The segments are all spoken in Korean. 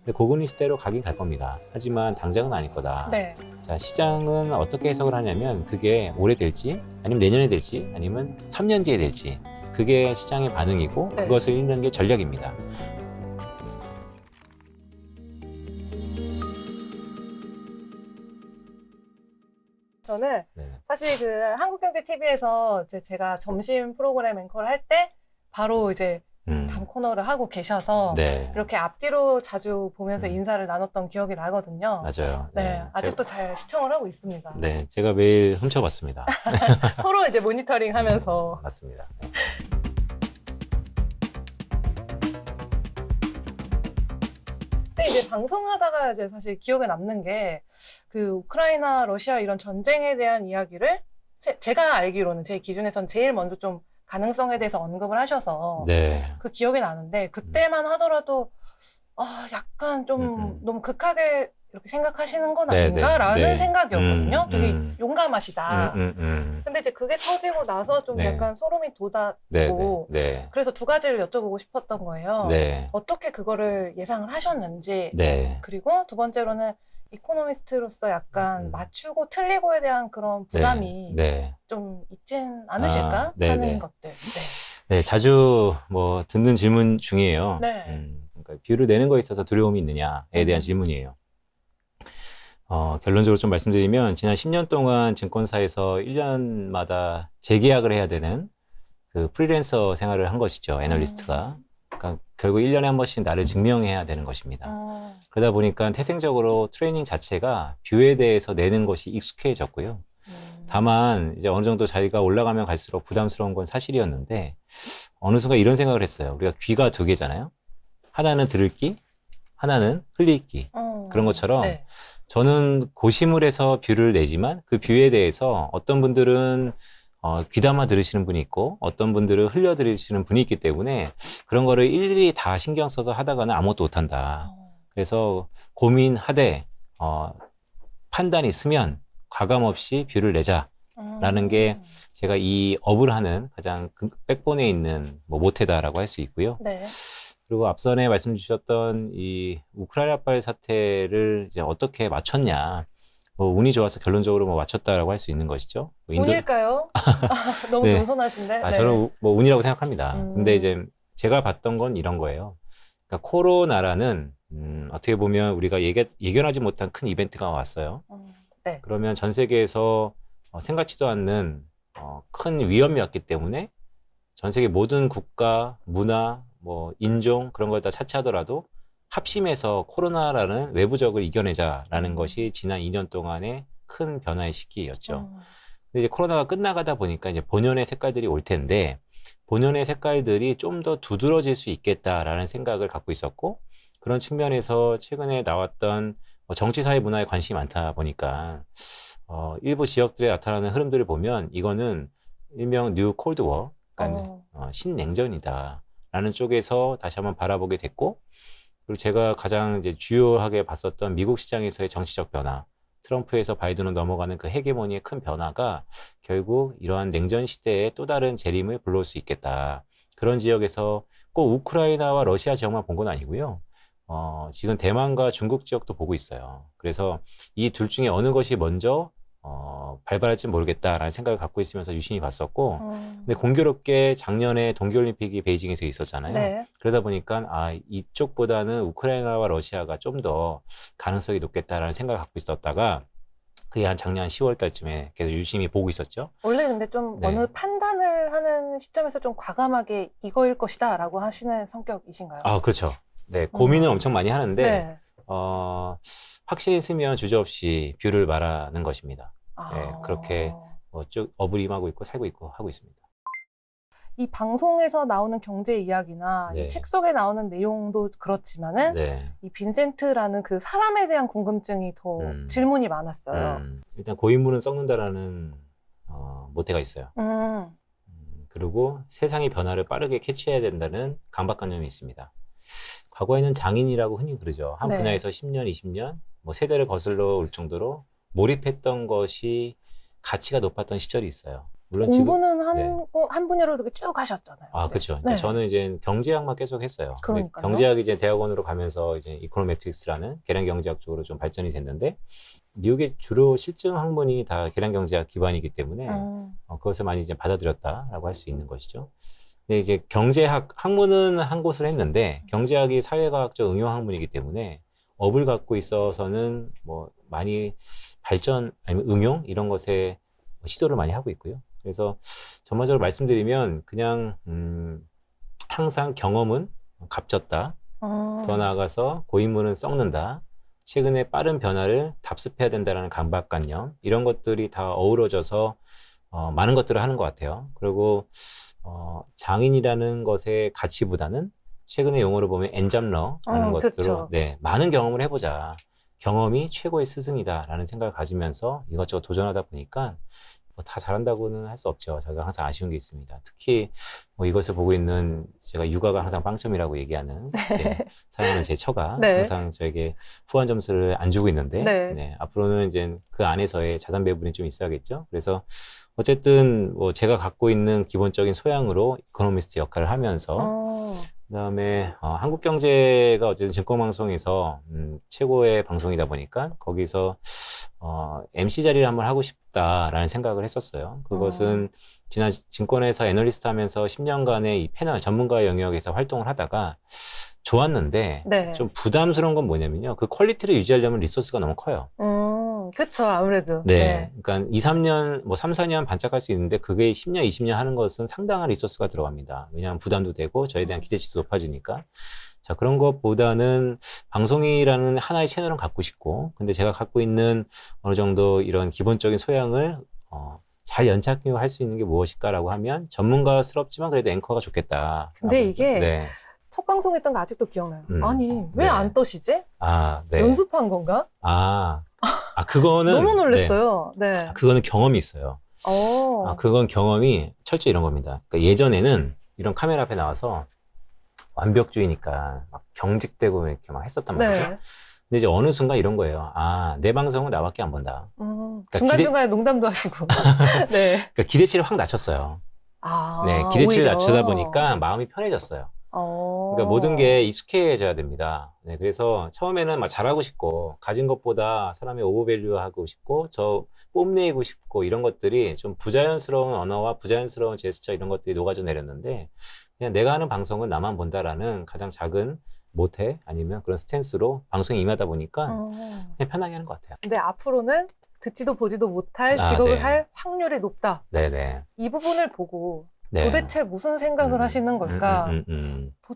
근데 고금리 시대로 가긴 갈 겁니다. 하지만 당장은 아닐 거다. 네. 자, 시장은 어떻게 해석을 하냐면 그게 올해 될지 아니면 내년에 될지 아니면 3년 뒤에 될지 그게 시장의 반응이고 네. 그것을 읽는 게 전략입니다. 저는 네. 사실 그 한국경제TV에서 제가 점심 프로그램 앵커를 할 때 바로 이제 다음 코너를 하고 계셔서 네. 이렇게 앞뒤로 자주 보면서 음. 인사를 나눴던 기억이 나거든요. 맞아요. 네, 아직도 잘 시청을 하고 있습니다. 네, 제가 매일 훔쳐봤습니다. 서로 이제 모니터링 하면서. 맞습니다. 네. 근데 이제 방송하다가 이제 사실 기억에 남는 게 그 우크라이나, 러시아 이런 전쟁에 대한 이야기를 제가 알기로는 제 기준에선 제일 먼저 좀 가능성에 대해서 언급을 하셔서 네. 그 기억이 나는데 그때만 하더라도 약간 좀 너무 극하게 이렇게 생각하시는 건 네, 아닌가라는 네, 네. 생각이었거든요. 되게 용감하시다. 음. 근데 이제 그게 터지고 나서 좀 네. 약간 소름이 돋았고 네, 네. 그래서 두 가지를 여쭤보고 싶었던 거예요. 네. 어떻게 그거를 예상을 하셨는지 네. 그리고 두 번째로는 이코노미스트로서 약간 맞추고 틀리고에 대한 그런 부담이 네. 좀 있진 않으실까 네, 하는 네. 것들. 네. 네, 자주 뭐 듣는 질문 중이에요. 네. 그러니까 뷰를 내는 거에 있어서 두려움이 있느냐에 대한 질문이에요. 결론적으로 좀 말씀드리면 지난 10년 동안 증권사에서 1년마다 재계약을 해야 되는 그 프리랜서 생활을 한 것이죠. 애널리스트가. 그러니까 결국 1년에 한 번씩 나를 증명해야 되는 것입니다. 그러다 보니까 태생적으로 트레이닝 자체가 뷰에 대해서 내는 것이 익숙해졌고요. 다만 이제 어느 정도 자기가 올라가면 갈수록 부담스러운 건 사실이었는데 어느 순간 이런 생각을 했어요. 우리가 귀가 두 개잖아요. 하나는 들을 귀, 하나는 흘릴 귀. 그런 것처럼 네. 저는 고시물에서 뷰를 내지만 그 뷰에 대해서 어떤 분들은 귀담아 들으시는 분이 있고 어떤 분들은 흘려 들으시는 분이 있기 때문에 그런 거를 일일이 다 신경 써서 하다가는 아무것도 못한다. 그래서 고민하되 판단이 있으면 과감 없이 뷰를 내자라는 게 제가 이 업을 하는 가장 백본에 있는 뭐 모태다라고 할 수 있고요. 네. 그리고 앞선에 말씀 주셨던 이 우크라이나발 사태를 이제 어떻게 맞췄냐. 뭐 운이 좋아서 결론적으로 뭐 맞췄다라고 할 수 있는 것이죠. 운일까요? 너무 네. 겸손하신데. 네. 저는 뭐 운이라고 생각합니다. 근데 이제 제가 봤던 건 이런 거예요. 그러니까 코로나라는 어떻게 보면 우리가 예견하지 못한 큰 이벤트가 왔어요. 네. 그러면 전 세계에서 생각지도 않는 큰 위험이었기 때문에 전 세계 모든 국가, 문화, 뭐 인종 그런 걸 다 차치하더라도 합심해서 코로나라는 외부적을 이겨내자라는 것이 지난 2년 동안의 큰 변화의 시기였죠. 근데 이제 코로나가 끝나가다 보니까 이제 본연의 색깔들이 올 텐데 본연의 색깔들이 좀 더 두드러질 수 있겠다라는 생각을 갖고 있었고 그런 측면에서 최근에 나왔던 정치, 사회, 문화에 관심이 많다 보니까 일부 지역들에 나타나는 흐름들을 보면 이거는 일명 뉴 콜드워, 그러니까 신냉전이다라는 쪽에서 다시 한번 바라보게 됐고 그리고 제가 가장 이제 주요하게 봤었던 미국 시장에서의 정치적 변화, 트럼프에서 바이든으로 넘어가는 그 헤게모니의 큰 변화가 결국 이러한 냉전 시대의 또 다른 재림을 불러올 수 있겠다. 그런 지역에서 꼭 우크라이나와 러시아 지역만 본 건 아니고요. 지금 대만과 중국 지역도 보고 있어요. 그래서 이 둘 중에 어느 것이 먼저 발발할지 모르겠다라는 생각을 갖고 있으면서 유심히 봤었고 근데 공교롭게 작년에 동계올림픽이 베이징에서 있었잖아요. 네. 그러다 보니까 이쪽보다는 우크라이나와 러시아가 좀 더 가능성이 높겠다라는 생각을 갖고 있었다가 그게 한 작년 10월 달쯤에 계속 유심히 보고 있었죠. 원래 근데 좀 네. 어느 판단을 하는 시점에서 좀 과감하게 이거일 것이다 라고 하시는 성격이신가요? 그렇죠. 네, 고민은 엄청 많이 하는데 네. 확신이 있으면 주저없이 뷰를 말하는 것입니다. 네, 그렇게 쭉 업을 임하고 있고 살고 있고 하고 있습니다. 이 방송에서 나오는 경제 이야기나 네. 이 책 속에 나오는 내용도 그렇지만은 네. 이 빈센트라는 그 사람에 대한 궁금증이 더 질문이 많았어요. 일단 고인물은 썩는다라는 모태가 있어요. 그리고 세상의 변화를 빠르게 캐치해야 된다는 강박관념이 있습니다. 과거에는 장인이라고 흔히 그러죠. 한 네. 분야에서 10년, 20년, 뭐 세대를 거슬러 올 정도로 몰입했던 것이 가치가 높았던 시절이 있어요. 물론 지금 공부는 네. 한 분야로 이렇게 쭉 하셨잖아요. 아, 네. 그렇죠. 네. 저는 이제 경제학만 계속 했어요. 근데 그러니까요. 경제학이 이제 대학원으로 가면서 이제 이코노메트릭스라는 계량 경제학 쪽으로 좀 발전이 됐는데 미국의 주로 실증 학문이 다 계량 경제학 기반이기 때문에 그것을 많이 이제 받아들였다라고 할 수 있는 것이죠. 근데 이제 경제학 학문은 한 곳을 했는데 경제학이 사회과학적 응용 학문이기 때문에 업을 갖고 있어서는 뭐 많이 발전 아니면 응용 이런 것에 시도를 많이 하고 있고요. 그래서 전반적으로 말씀드리면 그냥 항상 경험은 값졌다. 더 나아가서 고인물은 썩는다. 최근에 빠른 변화를 답습해야 된다는 강박관념 이런 것들이 다 어우러져서 많은 것들을 하는 것 같아요. 그리고 장인이라는 것의 가치보다는 최근의 용어로 보면 엔잡러라는 것들로 그렇죠. 네, 많은 경험을 해보자. 경험이 최고의 스승이다라는 생각을 가지면서 이것저것 도전하다 보니까 뭐 다 잘한다고는 할 수 없죠. 저도 항상 아쉬운 게 있습니다. 특히 뭐 이것을 보고 있는 제가 육아가 항상 빵점이라고 얘기하는 사연은 제 처가 네. 항상 저에게 후한 점수를 안 주고 있는데 네. 네, 앞으로는 이제 그 안에서의 자산 배분이 좀 있어야겠죠. 그래서 어쨌든 뭐 제가 갖고 있는 기본적인 소양으로 이코노미스트 역할을 하면서 그다음에 한국 경제가 어쨌든 증권방송에서 최고의 방송이다 보니까 거기서 MC 자리를 한번 하고 싶다라는 생각을 했었어요. 그것은 지난 증권회사 애널리스트 하면서 10년간의 이 패널 전문가 영역에서 활동을 하다가 좋았는데 네. 좀 부담스러운 건 뭐냐면요. 그 퀄리티를 유지하려면 리소스가 너무 커요. 그렇죠. 아무래도. 네. 그러니까 2, 3년, 뭐 3, 4년 반짝할 수 있는데 그게 10년, 20년 하는 것은 상당한 리소스가 들어갑니다. 왜냐하면 부담도 되고 저에 대한 기대치도 높아지니까. 자, 그런 것보다는 방송이라는 하나의 채널은 갖고 싶고, 근데 제가 갖고 있는 어느 정도 이런 기본적인 소양을 잘 연착륙할 수 있는 게 무엇일까라고 하면 전문가스럽지만 그래도 앵커가 좋겠다. 근데 이게 네. 첫 방송했던 거 아직도 기억나요. 아니, 왜 네. 안 떠시지? 아, 네. 연습한 건가? 그거는 너무 놀랐어요. 네. 네. 그거는 경험이 있어요. 그건 경험이 철저히 이런 겁니다. 그러니까 예전에는 이런 카메라 앞에 나와서 완벽주의니까 막 경직되고 이렇게 막 했었단 말이죠. 네. 근데 이제 어느 순간 이런 거예요. 내 방송은 나밖에 안 본다. 그러니까 중간중간에 농담도 하시고. 네. 그러니까 기대치를 확 낮췄어요. 네, 기대치를 오히려. 낮추다 보니까 마음이 편해졌어요. 그러니까 모든 게 익숙해져야 됩니다. 네, 그래서 처음에는 막 잘하고 싶고 가진 것보다 사람이 오버밸류하고 싶고 저 뽐내고 싶고 이런 것들이 좀 부자연스러운 언어와 부자연스러운 제스처 이런 것들이 녹아져 내렸는데 그냥 내가 하는 방송은 나만 본다라는 가장 작은 모태 아니면 그런 스탠스로 방송에 임하다 보니까 그냥 편하게 하는 것 같아요. 근데 앞으로는 듣지도 보지도 못할 직업을 네. 할 확률이 높다. 네네. 이 부분을 보고 네. 도대체 무슨 생각을 하시는 걸까?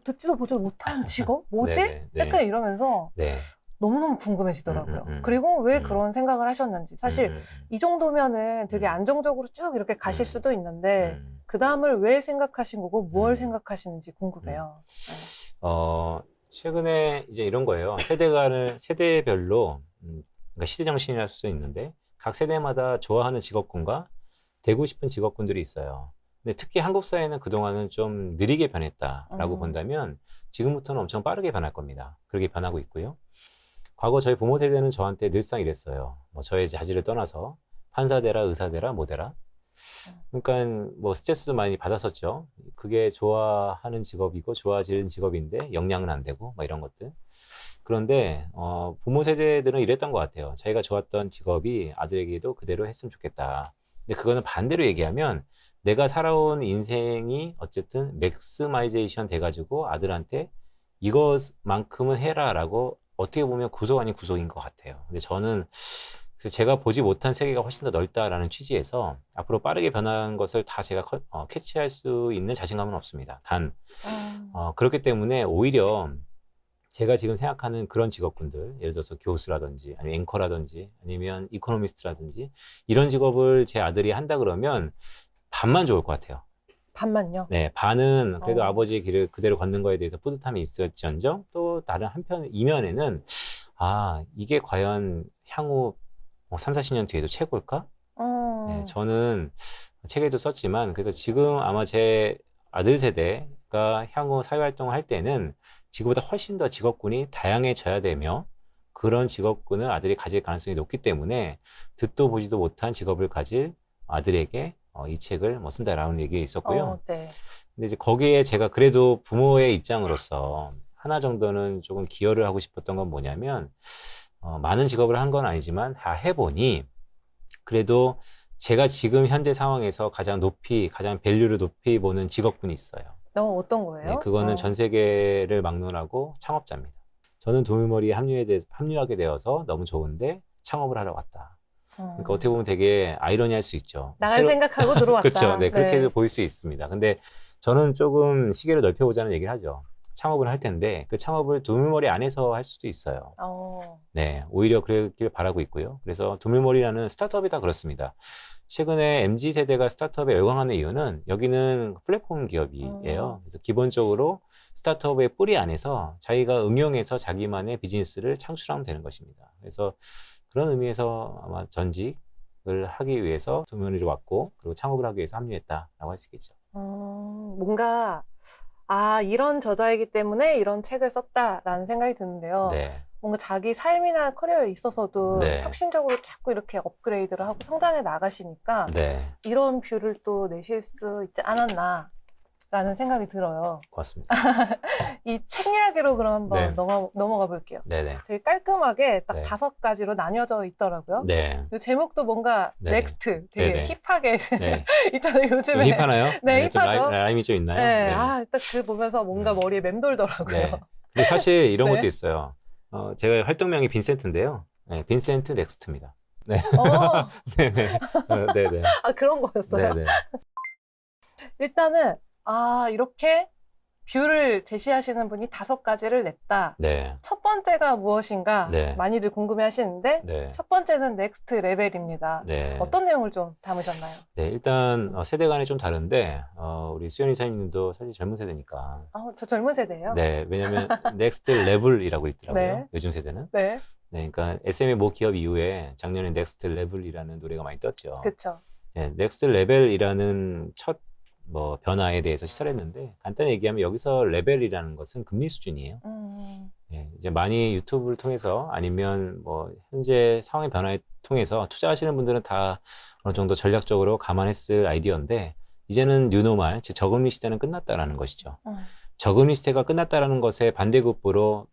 듣지도 보지도 못한 직업? 뭐지? 네네. 네. 약간 이러면서 네. 너무너무 궁금해지더라고요. 그리고 왜 그런 생각을 하셨는지. 사실 이 정도면은 되게 안정적으로 쭉 이렇게 가실 수도 있는데 그 다음을 왜 생각하신 거고 뭘 생각하시는지 궁금해요. 최근에 이제 이런 거예요. 세대별로 그러니까 시대 정신이랄 수 있는데 각 세대마다 좋아하는 직업군과 되고 싶은 직업군들이 있어요. 근데 특히 한국 사회는 그동안은 좀 느리게 변했다라고 본다면 지금부터는 엄청 빠르게 변할 겁니다. 그렇게 변하고 있고요. 과거 저희 부모 세대는 저한테 늘상 이랬어요. 뭐 저의 자질을 떠나서 판사 되라, 의사 되라, 뭐 되라. 그러니까 뭐 스트레스도 많이 받았었죠. 그게 좋아하는 직업이고 좋아지는 직업인데 역량은 안 되고 뭐 이런 것들. 그런데 부모 세대들은 이랬던 것 같아요. 자기가 좋았던 직업이 아들에게도 그대로 했으면 좋겠다. 근데 그거는 반대로 얘기하면 내가 살아온 인생이 어쨌든 맥스마이제이션 돼가지고 아들한테 이것만큼은 해라라고 어떻게 보면 구속 아닌 구속인 것 같아요. 근데 저는 그래서 제가 보지 못한 세계가 훨씬 더 넓다라는 취지에서 앞으로 빠르게 변한 것을 다 제가 캐치할 수 있는 자신감은 없습니다. 단 그렇기 때문에 오히려 제가 지금 생각하는 그런 직업군들, 예를 들어서 교수라든지 아니면 앵커라든지 아니면 이코노미스트라든지 이런 직업을 제 아들이 한다 그러면 반만 좋을 것 같아요. 반만요? 네, 반은 그래도 아버지의 길을 그대로 걷는 거에 대해서 뿌듯함이 있을지언정 또 다른 한편 이면에는 이게 과연 향후 3, 40년 뒤에도 최고일까? 네, 저는 책에도 썼지만 그래서 지금 아마 제 아들 세대가 향후 사회활동을 할 때는 지금보다 훨씬 더 직업군이 다양해져야 되며 그런 직업군을 아들이 가질 가능성이 높기 때문에 듣도 보지도 못한 직업을 가질 아들에게 이 책을 뭐 쓴다라는 얘기 있었고요. 네. 근데 이제 거기에 제가 그래도 부모의 입장으로서 하나 정도는 조금 기여를 하고 싶었던 건 뭐냐면, 많은 직업을 한 건 아니지만 다 해보니 그래도 제가 지금 현재 상황에서 가장 밸류를 높이 보는 직업군이 있어요. 어떤 거예요? 네, 그거는 전 세계를 막론하고 창업자입니다. 저는 도미머리에 합류하게 되어서 너무 좋은데 창업을 하러 왔다. 그러니까 어떻게 보면 되게 아이러니할 수 있죠. 나갈 생각하고 들어왔다. 그렇죠. 네, 그렇게도 보일 수 있습니다. 근데 저는 조금 시계를 넓혀보자는 얘기를 하죠. 창업을 할 텐데 그 창업을 도미머리 안에서 할 수도 있어요. 네, 오히려 그러길 바라고 있고요. 그래서 도미머리라는 스타트업이 다 그렇습니다. 최근에 MZ세대가 스타트업에 열광하는 이유는 여기는 플랫폼 기업이에요. 그래서 기본적으로 스타트업의 뿌리 안에서 자기가 응용해서 자기만의 비즈니스를 창출하면 되는 것입니다. 그래서 그런 의미에서 아마 전직을 하기 위해서 도미머리를 왔고, 그리고 창업을 하기 위해서 합류했다라고 할 수 있겠죠. 뭔가 이런 저자이기 때문에 이런 책을 썼다라는 생각이 드는데요. 네. 뭔가 자기 삶이나 커리어에 있어서도 네. 혁신적으로 자꾸 이렇게 업그레이드를 하고 성장해 나가시니까 네, 이런 뷰를 또 내실 수 있지 않았나라는 생각이 들어요. 고맙습니다. 이 책 이야기로 그럼 한번 네. 넘어가 볼게요. 네네. 되게 깔끔하게 딱 네. 5가지로 나뉘어져 있더라고요. 네. 이 제목도 뭔가 네. 넥스트 되게 네네. 힙하게 네. 있잖아요, 좀 요즘에. 힙하나요? 네, 좀 힙하죠. 라임이 좀 있나요? 네, 딱 그 보면서 뭔가 머리에 맴돌더라고요. 네. 근데 사실 이런 네. 것도 있어요. 제가 활동명이 빈센트인데요. 네, 빈센트 넥스트입니다. 네. 네네. 네네. 그런 거였어요. 네네. 일단은 이렇게 뷰를 제시하시는 분이 5가지를 냈다. 네. 첫 번째가 무엇인가 네. 많이들 궁금해하시는데 네. 첫 번째는 넥스트 레벨입니다. 네. 어떤 내용을 좀 담으셨나요? 네. 일단 세대 간에 좀 다른데 우리 수연이 사장님도 사실 젊은 세대니까. 저 젊은 세대예요. 네. 왜냐하면 넥스트 레벨이라고 있더라고요. 네. 요즘 세대는. 네, 네. 그러니까 SM의 모 기업 이후에 작년에 넥스트 레벨이라는 노래가 많이 떴죠. 그렇죠. 네, 넥스트 레벨이라는 첫 변화에 대해서 시사를 했는데, 간단히 얘기하면 여기서 레벨이라는 것은 금리 수준이에요. 네, 이제 많이 유튜브를 통해서 아니면 뭐 현재 상황의 변화에 통해서 투자하시는 분들은 다 어느 정도 전략적으로 감안했을 아이디어인데, 이제는 뉴노멀, 즉 저금리 시대는 끝났다라는 것이죠. 저금리 시대가 끝났다라는 것에 반대급부로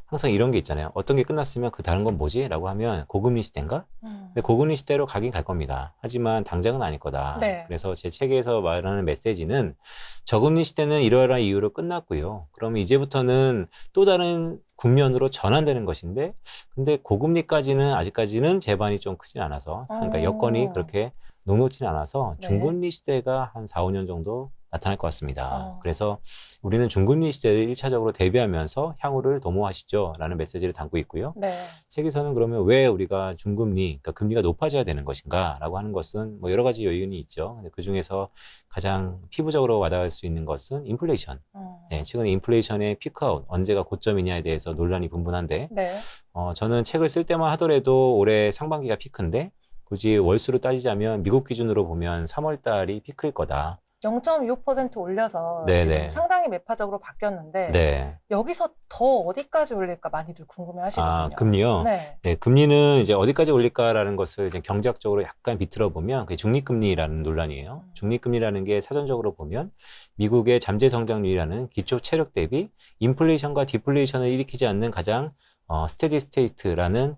항상 이런 게 있잖아요. 어떤 게 끝났으면 그 다른 건 뭐지? 라고 하면 고금리 시대인가? 근데 고금리 시대로 가긴 갈 겁니다. 하지만 당장은 아닐 거다. 네. 그래서 제 책에서 말하는 메시지는 저금리 시대는 이러이러한 이유로 끝났고요. 그러면 이제부터는 또 다른 국면으로 전환되는 것인데, 근데 고금리까지는 아직까지는 제반이 좀 크진 않아서, 그러니까 여건이 그렇게 녹록진 않아서 네. 중금리 시대가 한 4, 5년 정도 나타날 것 같습니다. 그래서 우리는 중금리 시대를 1차적으로 대비하면서 향후를 도모하시죠 라는 메시지를 담고 있고요. 네. 책에서는 그러면 왜 우리가 중금리, 그러니까 금리가 높아져야 되는 것인가 라고 하는 것은 뭐 여러 가지 요인이 있죠. 그 중에서 가장 피부적으로 와닿을 수 있는 것은 인플레이션. 네, 최근에 인플레이션의 피크아웃, 언제가 고점이냐에 대해서 논란이 분분한데, 네. 저는 책을 쓸 때만 하더라도 올해 상반기가 피크인데, 굳이 월수로 따지자면 미국 기준으로 보면 3월 달이 피크일 거다. 0.25% 올려서 네네. 지금 상당히 매파적으로 바뀌었는데 네. 여기서 더 어디까지 올릴까 많이들 궁금해하시거든요. 금리요? 네. 네, 금리는 이제 어디까지 올릴까라는 것을 이제 경제학적으로 약간 비틀어 보면 그게 중립금리라는 논란이에요. 중립금리라는 게 사전적으로 보면 미국의 잠재 성장률이라는 기초 체력 대비 인플레이션과 디플레이션을 일으키지 않는 가장 스테디 스테이트라는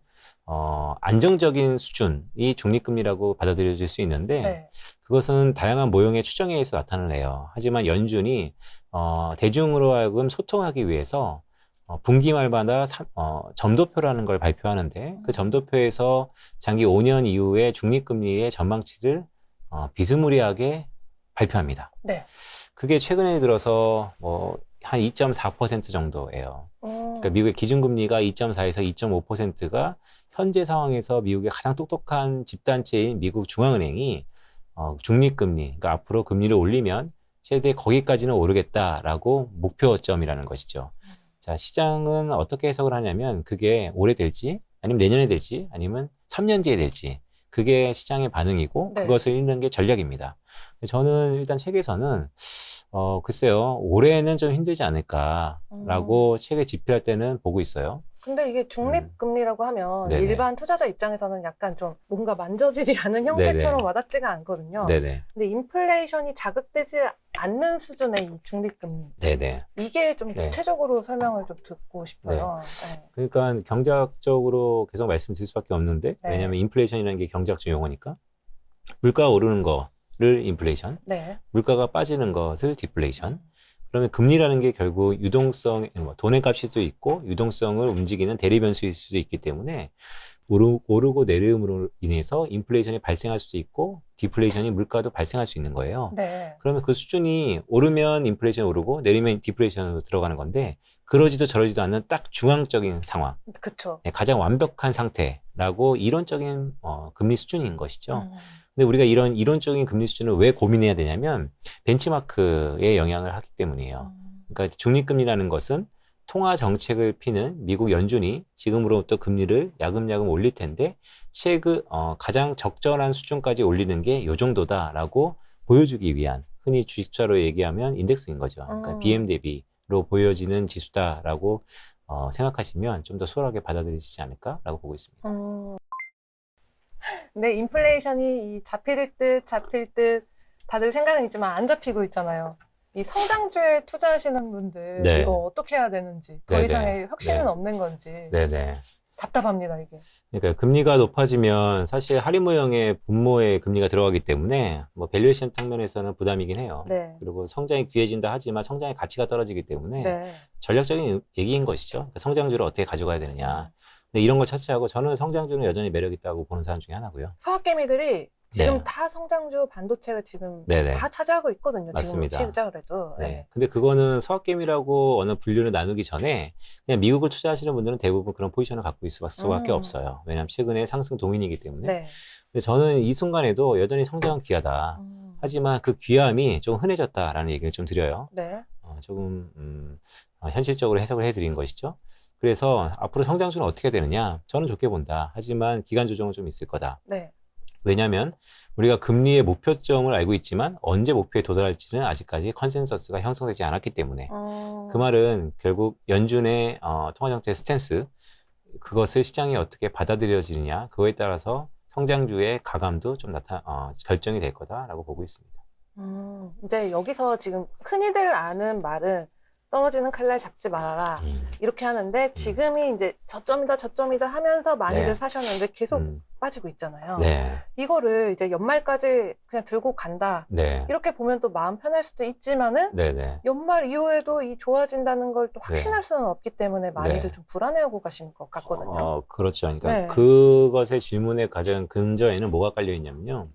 안정적인 수준이 중립금리라고 받아들여질 수 있는데, 네. 그것은 다양한 모형의 추정에 의해서 나타나네요. 하지만 연준이 대중으로 하여금 소통하기 위해서 분기말마다 점도표라는 걸 발표하는데, 그 점도표에서 장기 5년 이후의 중립금리의 전망치를 비스무리하게 발표합니다. 네. 그게 최근에 들어서 한 2.4% 정도예요. 그러니까 미국의 기준금리가 2.4에서 2.5%가 현재 상황에서 미국의 가장 똑똑한 집단체인 미국 중앙은행이 중립금리, 그러니까 앞으로 금리를 올리면 최대 거기까지는 오르겠다라고 목표점이라는 것이죠. 자, 시장은 어떻게 해석을 하냐면 그게 올해 될지, 아니면 내년에 될지, 아니면 3년 뒤에 될지, 그게 시장의 반응이고, 네. 그것을 읽는 게 전략입니다. 저는 일단 책에서는 글쎄요, 올해는 좀 힘들지 않을까라고 책을 집필할 때는 보고 있어요. 근데 이게 중립금리라고 하면 네네. 일반 투자자 입장에서는 약간 좀 뭔가 만져지지 않은 형태처럼 와닿지가 않거든요. 네네. 근데 인플레이션이 자극되지 않는 수준의 이 중립금리. 네네. 이게 좀 네. 구체적으로 설명을 좀 듣고 싶어요. 네. 그러니까 경제학적으로 계속 말씀드릴 수밖에 없는데 네. 왜냐하면 인플레이션이라는 게 경제학적 용어니까 물가가 오르는 거를 인플레이션, 네. 물가가 빠지는 것을 디플레이션. 그러면 금리라는 게 결국 유동성, 돈의 값일 수도 있고 유동성을 움직이는 대리 변수일 수도 있기 때문에 오르고 내림으로 인해서 인플레이션이 발생할 수도 있고 디플레이션이 물가도 발생할 수 있는 거예요. 네. 그러면 그 수준이 오르면 인플레이션이 오르고 내리면 디플레이션으로 들어가는 건데 그러지도 저러지도 않는 딱 중앙적인 상황, 그쵸. 가장 완벽한 상태라고 이론적인 금리 수준인 것이죠. 음. 근데 우리가 이런 이론적인 금리 수준을 왜 고민해야 되냐면 벤치마크에 영향을 하기 때문이에요. 그러니까 중립금리라는 것은 통화 정책을 피는 미국 연준이 지금으로부터 금리를 야금야금 올릴 텐데 가장 적절한 수준까지 올리는 게 요 정도다라고 보여주기 위한 흔히 주식 투자로 얘기하면 인덱스인 거죠. 그러니까 BM 대비로 보여지는 지수다라고 생각하시면 좀 더 수월하게 받아들이시지 않을까라고 보고 있습니다. 근데 인플레이션이 이 잡힐 듯 다들 생각은 있지만 안 잡히고 있잖아요. 이 성장주에 투자하시는 분들 네. 이거 어떻게 해야 되는지 더 네네. 이상의 혁신은 네. 없는 건지 네네. 답답합니다 이게. 그러니까 금리가 높아지면 사실 할인 모형의 분모에 금리가 들어가기 때문에 뭐 밸류에이션 측면에서는 부담이긴 해요. 네. 그리고 성장이 귀해진다 하지만 성장의 가치가 떨어지기 때문에 네. 전략적인 얘기인 것이죠. 그러니까 성장주를 어떻게 가져가야 되느냐. 근데 이런 걸 차치하고 저는 성장주는 여전히 매력 있다고 보는 사람 중에 하나고요. 서학개미들이 지금 네. 다 성장주 반도체가 지금 네네. 다 차지하고 있거든요. 맞습니다. 지금 시작을 해도. 네. 근데 그거는 서학개미라고 어느 분류를 나누기 전에 그냥 미국을 투자하시는 분들은 대부분 그런 포지션을 갖고 있을 수밖에 없어요. 왜냐하면 최근에 상승 동인이기 때문에. 네. 근데 저는 이 순간에도 여전히 성장은 귀하다. 하지만 그 귀함이 좀 흔해졌다라는 얘기를 좀 드려요. 네. 조금 현실적으로 해석을 해드린 것이죠. 그래서 앞으로 성장주는 어떻게 되느냐? 저는 좋게 본다. 하지만 기간 조정은 좀 있을 거다. 네. 왜냐하면 우리가 금리의 목표점을 알고 있지만 언제 목표에 도달할지는 아직까지 컨센서스가 형성되지 않았기 때문에 그 말은 결국 연준의 통화정책 스탠스 그것을 시장이 어떻게 받아들여지느냐 그거에 따라서 성장주의 가감도 좀 결정이 될 거다라고 보고 있습니다. 이제 여기서 지금 흔히들 아는 말은 떨어지는 칼날 잡지 말아라 이렇게 하는데 지금이 이제 저점이다 하면서 많이들 네. 사셨는데 계속 빠지고 있잖아요. 네. 이거를 이제 연말까지 그냥 들고 간다. 네. 이렇게 보면 또 마음 편할 수도 있지만은 네네. 연말 이후에도 이 좋아진다는 걸 또 확신할 수는 없기 때문에 많이들 네. 좀 불안해하고 가시는 것 같거든요. 그렇죠. 그러니까 네. 그것의 질문의 가장 근저에는 뭐가 깔려 있냐면요.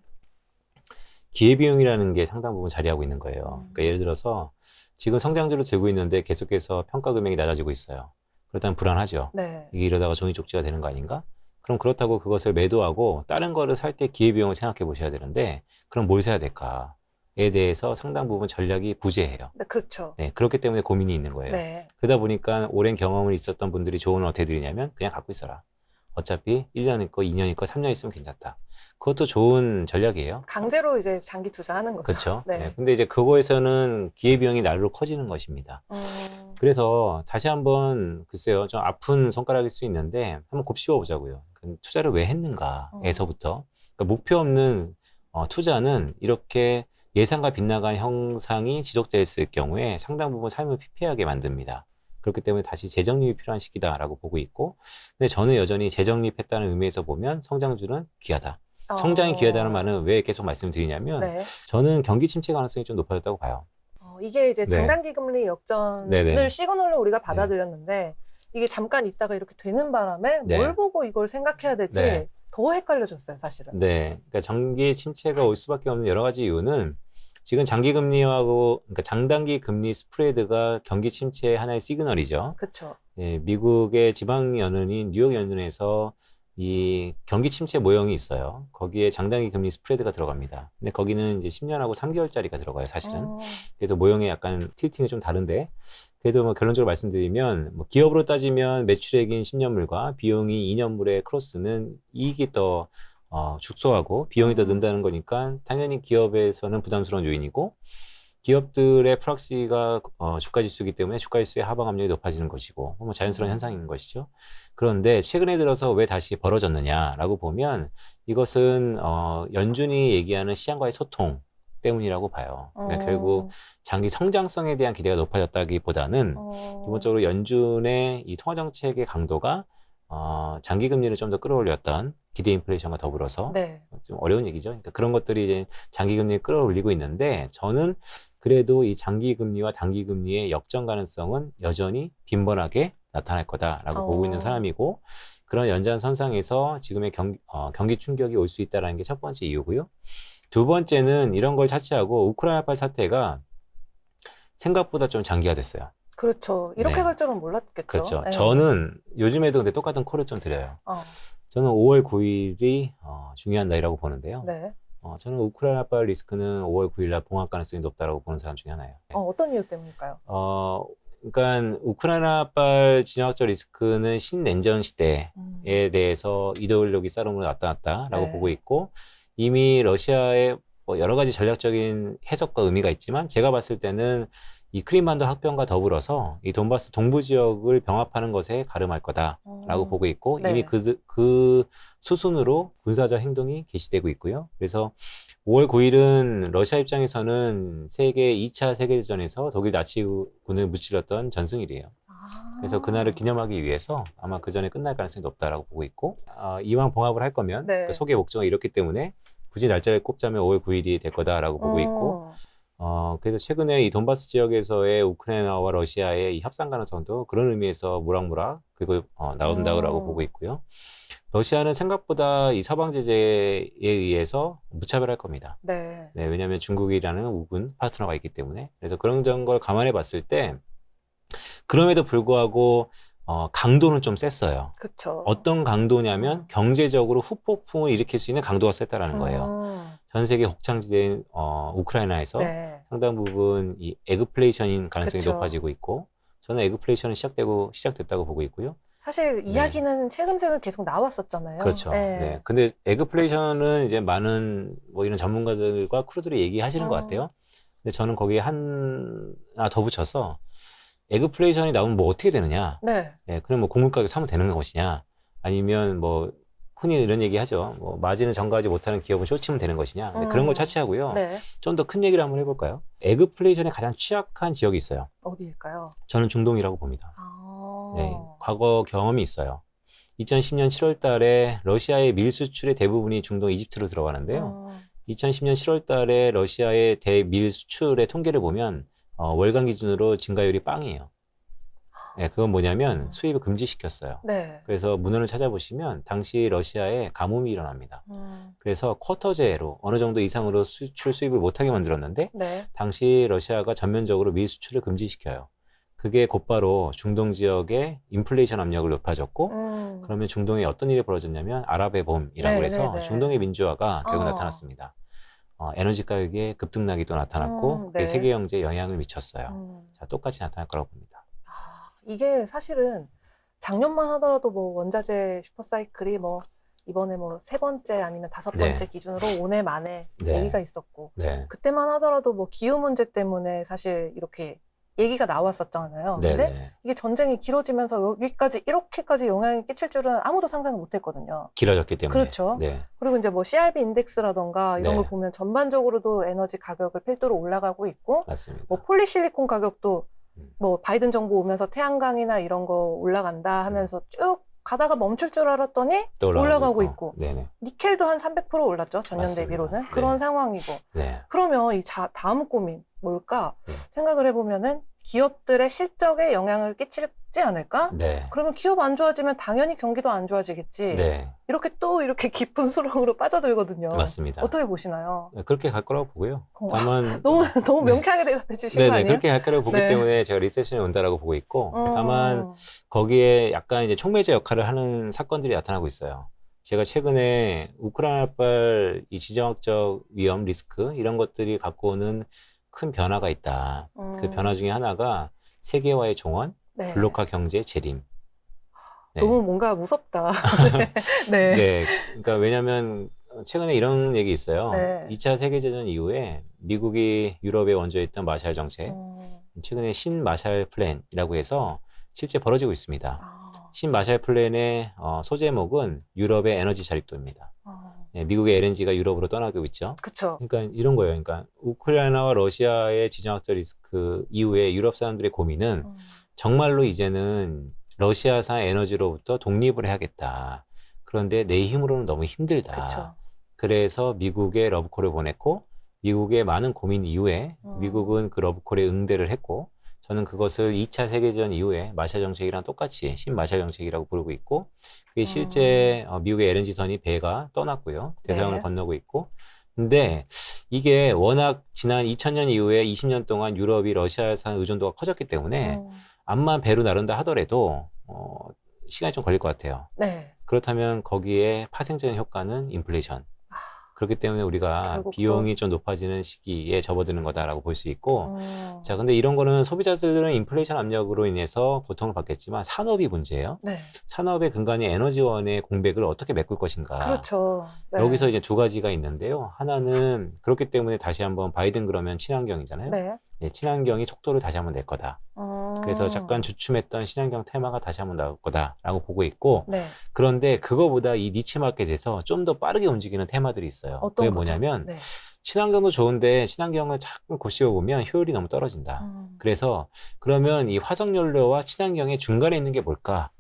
기회비용이라는 게 상당 부분 자리하고 있는 거예요. 그러니까 예를 들어서 지금 성장주를 들고 있는데 계속해서 평가 금액이 낮아지고 있어요. 그렇다면 불안하죠. 네. 이게 이러다가 종이 쪽지가 되는 거 아닌가? 그럼 그렇다고 그것을 매도하고 다른 거를 살 때 기회비용을 생각해 보셔야 되는데 그럼 뭘 사야 될까에 대해서 상당 부분 전략이 부재해요. 네, 그렇죠. 네, 그렇기 때문에 고민이 있는 거예요. 네. 그러다 보니까 오랜 경험을 있었던 분들이 조언을 어떻게 드리냐면 그냥 갖고 있어라. 어차피 1년 있고 2년 있고 3년 있으면 괜찮다. 그것도 좋은 전략이에요. 강제로 이제 장기 투자하는 거죠. 그렇죠. 네. 네. 근데 이제 그거에서는 기회비용이 날로 커지는 것입니다. 그래서 다시 한번 글쎄요, 좀 아픈 손가락일 수 있는데 한번 곱씹어 보자고요. 투자를 왜 했는가에서부터 그러니까 목표 없는 투자는 이렇게 예상과 빗나간 형상이 지속됐을 경우에 상당 부분 삶을 피폐하게 만듭니다. 그렇기 때문에 다시 재정립이 필요한 시기다라고 보고 있고, 근데 저는 여전히 재정립했다는 의미에서 보면 성장주는 귀하다. 성장이 귀하다는 말은 왜 계속 말씀드리냐면 네. 저는 경기 침체 가능성이 좀 높아졌다고 봐요. 이게 이제 네. 장단기 금리 역전을 네네. 시그널로 우리가 받아들였는데 이게 잠깐 있다가 이렇게 되는 바람에 네. 뭘 보고 이걸 생각해야 될지 네. 더 헷갈려졌어요, 사실은. 네, 그러니까 장기 침체가 올 수밖에 없는 여러 가지 이유는 지금 장기 금리하고 그러니까 장단기 금리 스프레드가 경기 침체의 하나의 시그널이죠. 그렇죠. 네, 미국의 지방 연은인 뉴욕 연준에서 이 경기 침체 모형이 있어요. 거기에 장단기 금리 스프레드가 들어갑니다. 근데 거기는 이제 10년하고 3개월짜리가 들어가요, 사실은. 그래서 모형의 약간 틸팅이 좀 다른데, 그래도 뭐 결론적으로 말씀드리면, 뭐 기업으로 따지면 매출액인 10년물과 비용이 2년물의 크로스는 이익이 더 축소하고 비용이 더 는다는 거니까 당연히 기업에서는 부담스러운 요인이고, 기업들의 프락시가 주가 지수이기 때문에 주가 지수의 하방 압력이 높아지는 것이고 뭐 자연스러운 현상인 것이죠. 그런데 최근에 들어서 왜 다시 벌어졌느냐라고 보면 이것은 연준이 얘기하는 시장과의 소통 때문이라고 봐요. 그러니까 결국 장기 성장성에 대한 기대가 높아졌다기보다는 기본적으로 연준의 이 통화 정책의 강도가 장기 금리를 좀 더 끌어올렸던 기대 인플레이션과 더불어서 네. 좀 어려운 얘기죠. 그러니까 그런 것들이 이제 장기 금리를 끌어올리고 있는데 저는 그래도 이 장기 금리와 단기 금리의 역전 가능성은 여전히 빈번하게 나타날 거다라고 보고 있는 사람이고 그런 연장선상에서 지금의 경기 충격이 올 수 있다는 게 첫 번째 이유고요. 두 번째는 이런 걸 차치하고 우크라이나발 사태가 생각보다 좀 장기화됐어요. 그렇죠. 이렇게 네. 갈 줄은 몰랐겠죠. 그렇죠. 네. 저는 요즘에도 근데 똑같은 콜을 좀 드려요. 저는 5월 9일이 중요한 날이라고 보는데요. 네. 저는 우크라이나발 리스크는 5월 9일날 봉합 가능성이 높다라고 보는 사람 중에 하나예요. 어떤 이유 때문일까요? 그러니까 우크라이나발 진화학적 리스크는 신냉전 시대에 대해서 이데올로기 싸움으로 나타났다라고 네. 보고 있고 이미 러시아의 뭐 여러 가지 전략적인 해석과 의미가 있지만 제가 봤을 때는 이 크림반도 합병과 더불어서 이 돈바스 동부 지역을 병합하는 것에 가름할 거다라고 보고 있고 네. 이미 그 수순으로 군사적 행동이 개시되고 있고요. 그래서 5월 9일은 러시아 입장에서는 세계 2차 세계대전에서 독일 나치군을 무찌렀던 전승일이에요. 그래서 그날을 기념하기 위해서 아마 그 전에 끝날 가능성이 높다라고 보고 있고 이왕 봉합을 할 거면 네. 그 속의 목적이 이렇기 때문에 굳이 날짜를 꼽자면 5월 9일이 될 거다라고 보고 있고 그래서 최근에 이 돈바스 지역에서의 우크라이나와 러시아의 이 협상 가능성도 그런 의미에서 무락무락 그리고 나온다고 보고 있고요. 러시아는 생각보다 이 서방 제재에 의해서 무차별할 겁니다. 네. 네, 왜냐하면 중국이라는 우군 파트너가 있기 때문에. 그래서 그런 걸 감안해 봤을 때 그럼에도 불구하고 강도는 좀 셌어요. 그렇죠. 어떤 강도냐면 경제적으로 후폭풍을 일으킬 수 있는 강도가 셌다라는 거예요. 전 세계 혹창지대인 우크라이나에서 네. 상당 부분 이 에그플레이션인 가능성이 그쵸. 높아지고 있고 저는 에그플레이션은 시작됐다고 보고 있고요. 사실 이야기는 슬금슬금 계속 나왔었잖아요. 그렇죠. 네. 네. 근데 에그플레이션은 이제 많은 뭐 이런 전문가들과 크루들이 얘기하시는 것 같아요. 근데 저는 거기에 하나 더 붙여서 에그플레이션이 나오면 뭐 어떻게 되느냐? 네. 네, 그럼 뭐 곡물 가격 사면 되는 것이냐? 아니면 뭐 흔히 이런 얘기 하죠. 뭐 마진을 전가하지 못하는 기업은 쇼치면 되는 것이냐? 근데 그런 걸 차치하고요. 네. 좀 더 큰 얘기를 한번 해볼까요? 에그플레이션에 가장 취약한 지역이 있어요. 어디일까요? 저는 중동이라고 봅니다. 네, 과거 경험이 있어요. 2010년 7월 달에 러시아의 밀 수출의 대부분이 중동 이집트로 들어가는데요. 2010년 7월 달에 러시아의 대밀 수출의 통계를 보면 월간 기준으로 증가율이 빵이에요. 네, 그건 뭐냐면 수입을 금지시켰어요. 네. 그래서 문헌을 찾아보시면 당시 러시아에 가뭄이 일어납니다. 그래서 쿼터제로 어느 정도 이상으로 수입을 못하게 만들었는데 네. 당시 러시아가 전면적으로 밀 수출을 금지시켜요. 그게 곧바로 중동 지역의 인플레이션 압력을 높아졌고 그러면 중동에 어떤 일이 벌어졌냐면 아랍의 봄이라고 네, 해서 네, 네. 중동의 민주화가 결국 나타났습니다. 에너지 가격의 급등락이 또 나타났고 그게 네. 세계 경제에 영향을 미쳤어요. 자, 똑같이 나타날 거라고 봅니다. 이게 사실은 작년만 하더라도 뭐 원자재 슈퍼사이클이 뭐 이번에 뭐 3번째 아니면 5번째 네. 기준으로 5년 만에 네. 얘기가 있었고 네. 그때만 하더라도 뭐 기후 문제 때문에 사실 이렇게 얘기가 나왔었잖아요. 네. 근데 네. 이게 전쟁이 길어지면서 여기까지 이렇게까지 영향이 끼칠 줄은 아무도 상상을 못했거든요. 길어졌기 때문에. 그렇죠. 네. 그리고 이제 뭐 CRB 인덱스라던가 이런 네. 걸 보면 전반적으로도 에너지 가격을 필두로 올라가고 있고 맞습니다. 뭐 폴리실리콘 가격도 뭐 바이든 정부 오면서 태양광이나 이런 거 올라간다 하면서 쭉 가다가 멈출 줄 알았더니 또 올라가고 있고 네네. 니켈도 한 300% 올랐죠. 전년 맞습니다. 대비로는. 네. 그런 상황이고. 네. 그러면 이 다음 고민 뭘까? 네. 생각을 해보면은 기업들의 실적에 영향을 끼치지 않을까? 네. 그러면 기업 안 좋아지면 당연히 경기도 안 좋아지겠지. 네. 이렇게 또 이렇게 깊은 수렁으로 빠져들거든요. 맞습니다. 어떻게 보시나요? 그렇게 갈 거라고 보고요. 다만 너무 명쾌하게 대답해 주신 거 네네 아니에요? 그렇게 갈 거라고 보기 네. 때문에 제가 리세션이 온다라고 보고 있고 다만 거기에 약간 이제 촉매제 역할을 하는 사건들이 나타나고 있어요. 제가 최근에 우크라이나발 이 지정학적 위험 리스크 이런 것들이 갖고 오는 큰 변화가 있다. 그 변화 중에 하나가 세계화의 종언, 네. 블록화 경제 재림. 네. 너무 뭔가 무섭다. 네. 네. 그러니까 왜냐하면 최근에 이런 얘기 있어요. 네. 2차 세계대전 이후에 미국이 유럽에 원조했던 마샬 정책, 최근에 신마샬 플랜이라고 해서 실제 벌어지고 있습니다. 아, 신마샬 플랜의 소제목은 유럽의 에너지 자립도입니다. 아, 네, 미국의 LNG가 유럽으로 떠나고 있죠. 그쵸. 그러니까 이런 거예요. 그러니까 우크라이나와 러시아의 지정학적 리스크 이후에 유럽 사람들의 고민은 정말로 이제는 러시아산 에너지로부터 독립을 해야겠다. 그런데 내 힘으로는 너무 힘들다. 그쵸. 그래서 미국에 러브콜을 보냈고 미국의 많은 고민 이후에 미국은 그 러브콜에 응대를 했고 저는 그것을 2차 세계대전 이후에 마샬 정책이랑 똑같이 신마샬 정책이라고 부르고 있고 그게 실제 미국의 LNG선이 배가 떠났고요. 대서양을 네. 건너고 있고 근데 이게 워낙 지난 2000년 이후에 20년 동안 유럽이 러시아산 의존도가 커졌기 때문에 암만 배로 나른다 하더라도 시간이 좀 걸릴 것 같아요. 네. 그렇다면 거기에 파생적인 효과는 인플레이션. 그렇기 때문에 우리가 결국 비용이 좀 높아지는 시기에 접어드는 거다라고 볼 수 있고 자, 근데 이런 거는 소비자들은 인플레이션 압력으로 인해서 고통을 받겠지만 산업이 문제예요. 네. 산업의 근간이 에너지원의 공백을 어떻게 메꿀 것인가. 그렇죠. 네. 여기서 이제 두 가지가 있는데요. 하나는 그렇기 때문에 다시 한번 바이든 그러면 친환경이잖아요. 네. 네, 친환경이 속도를 다시 한번 낼 거다. 그래서 잠깐 주춤했던 친환경 테마가 다시 한번 나올 거다라고 보고 있고 네. 그런데 그거보다 이 니치 마켓에서 좀 더 빠르게 움직이는 테마들이 있어요. 어떤 그게 거죠? 뭐냐면 네. 친환경도 좋은데 친환경을 자꾸 고씌워보면 효율이 너무 떨어진다. 그래서 그러면 이 화석연료와 친환경의 중간에 있는 게 뭘까?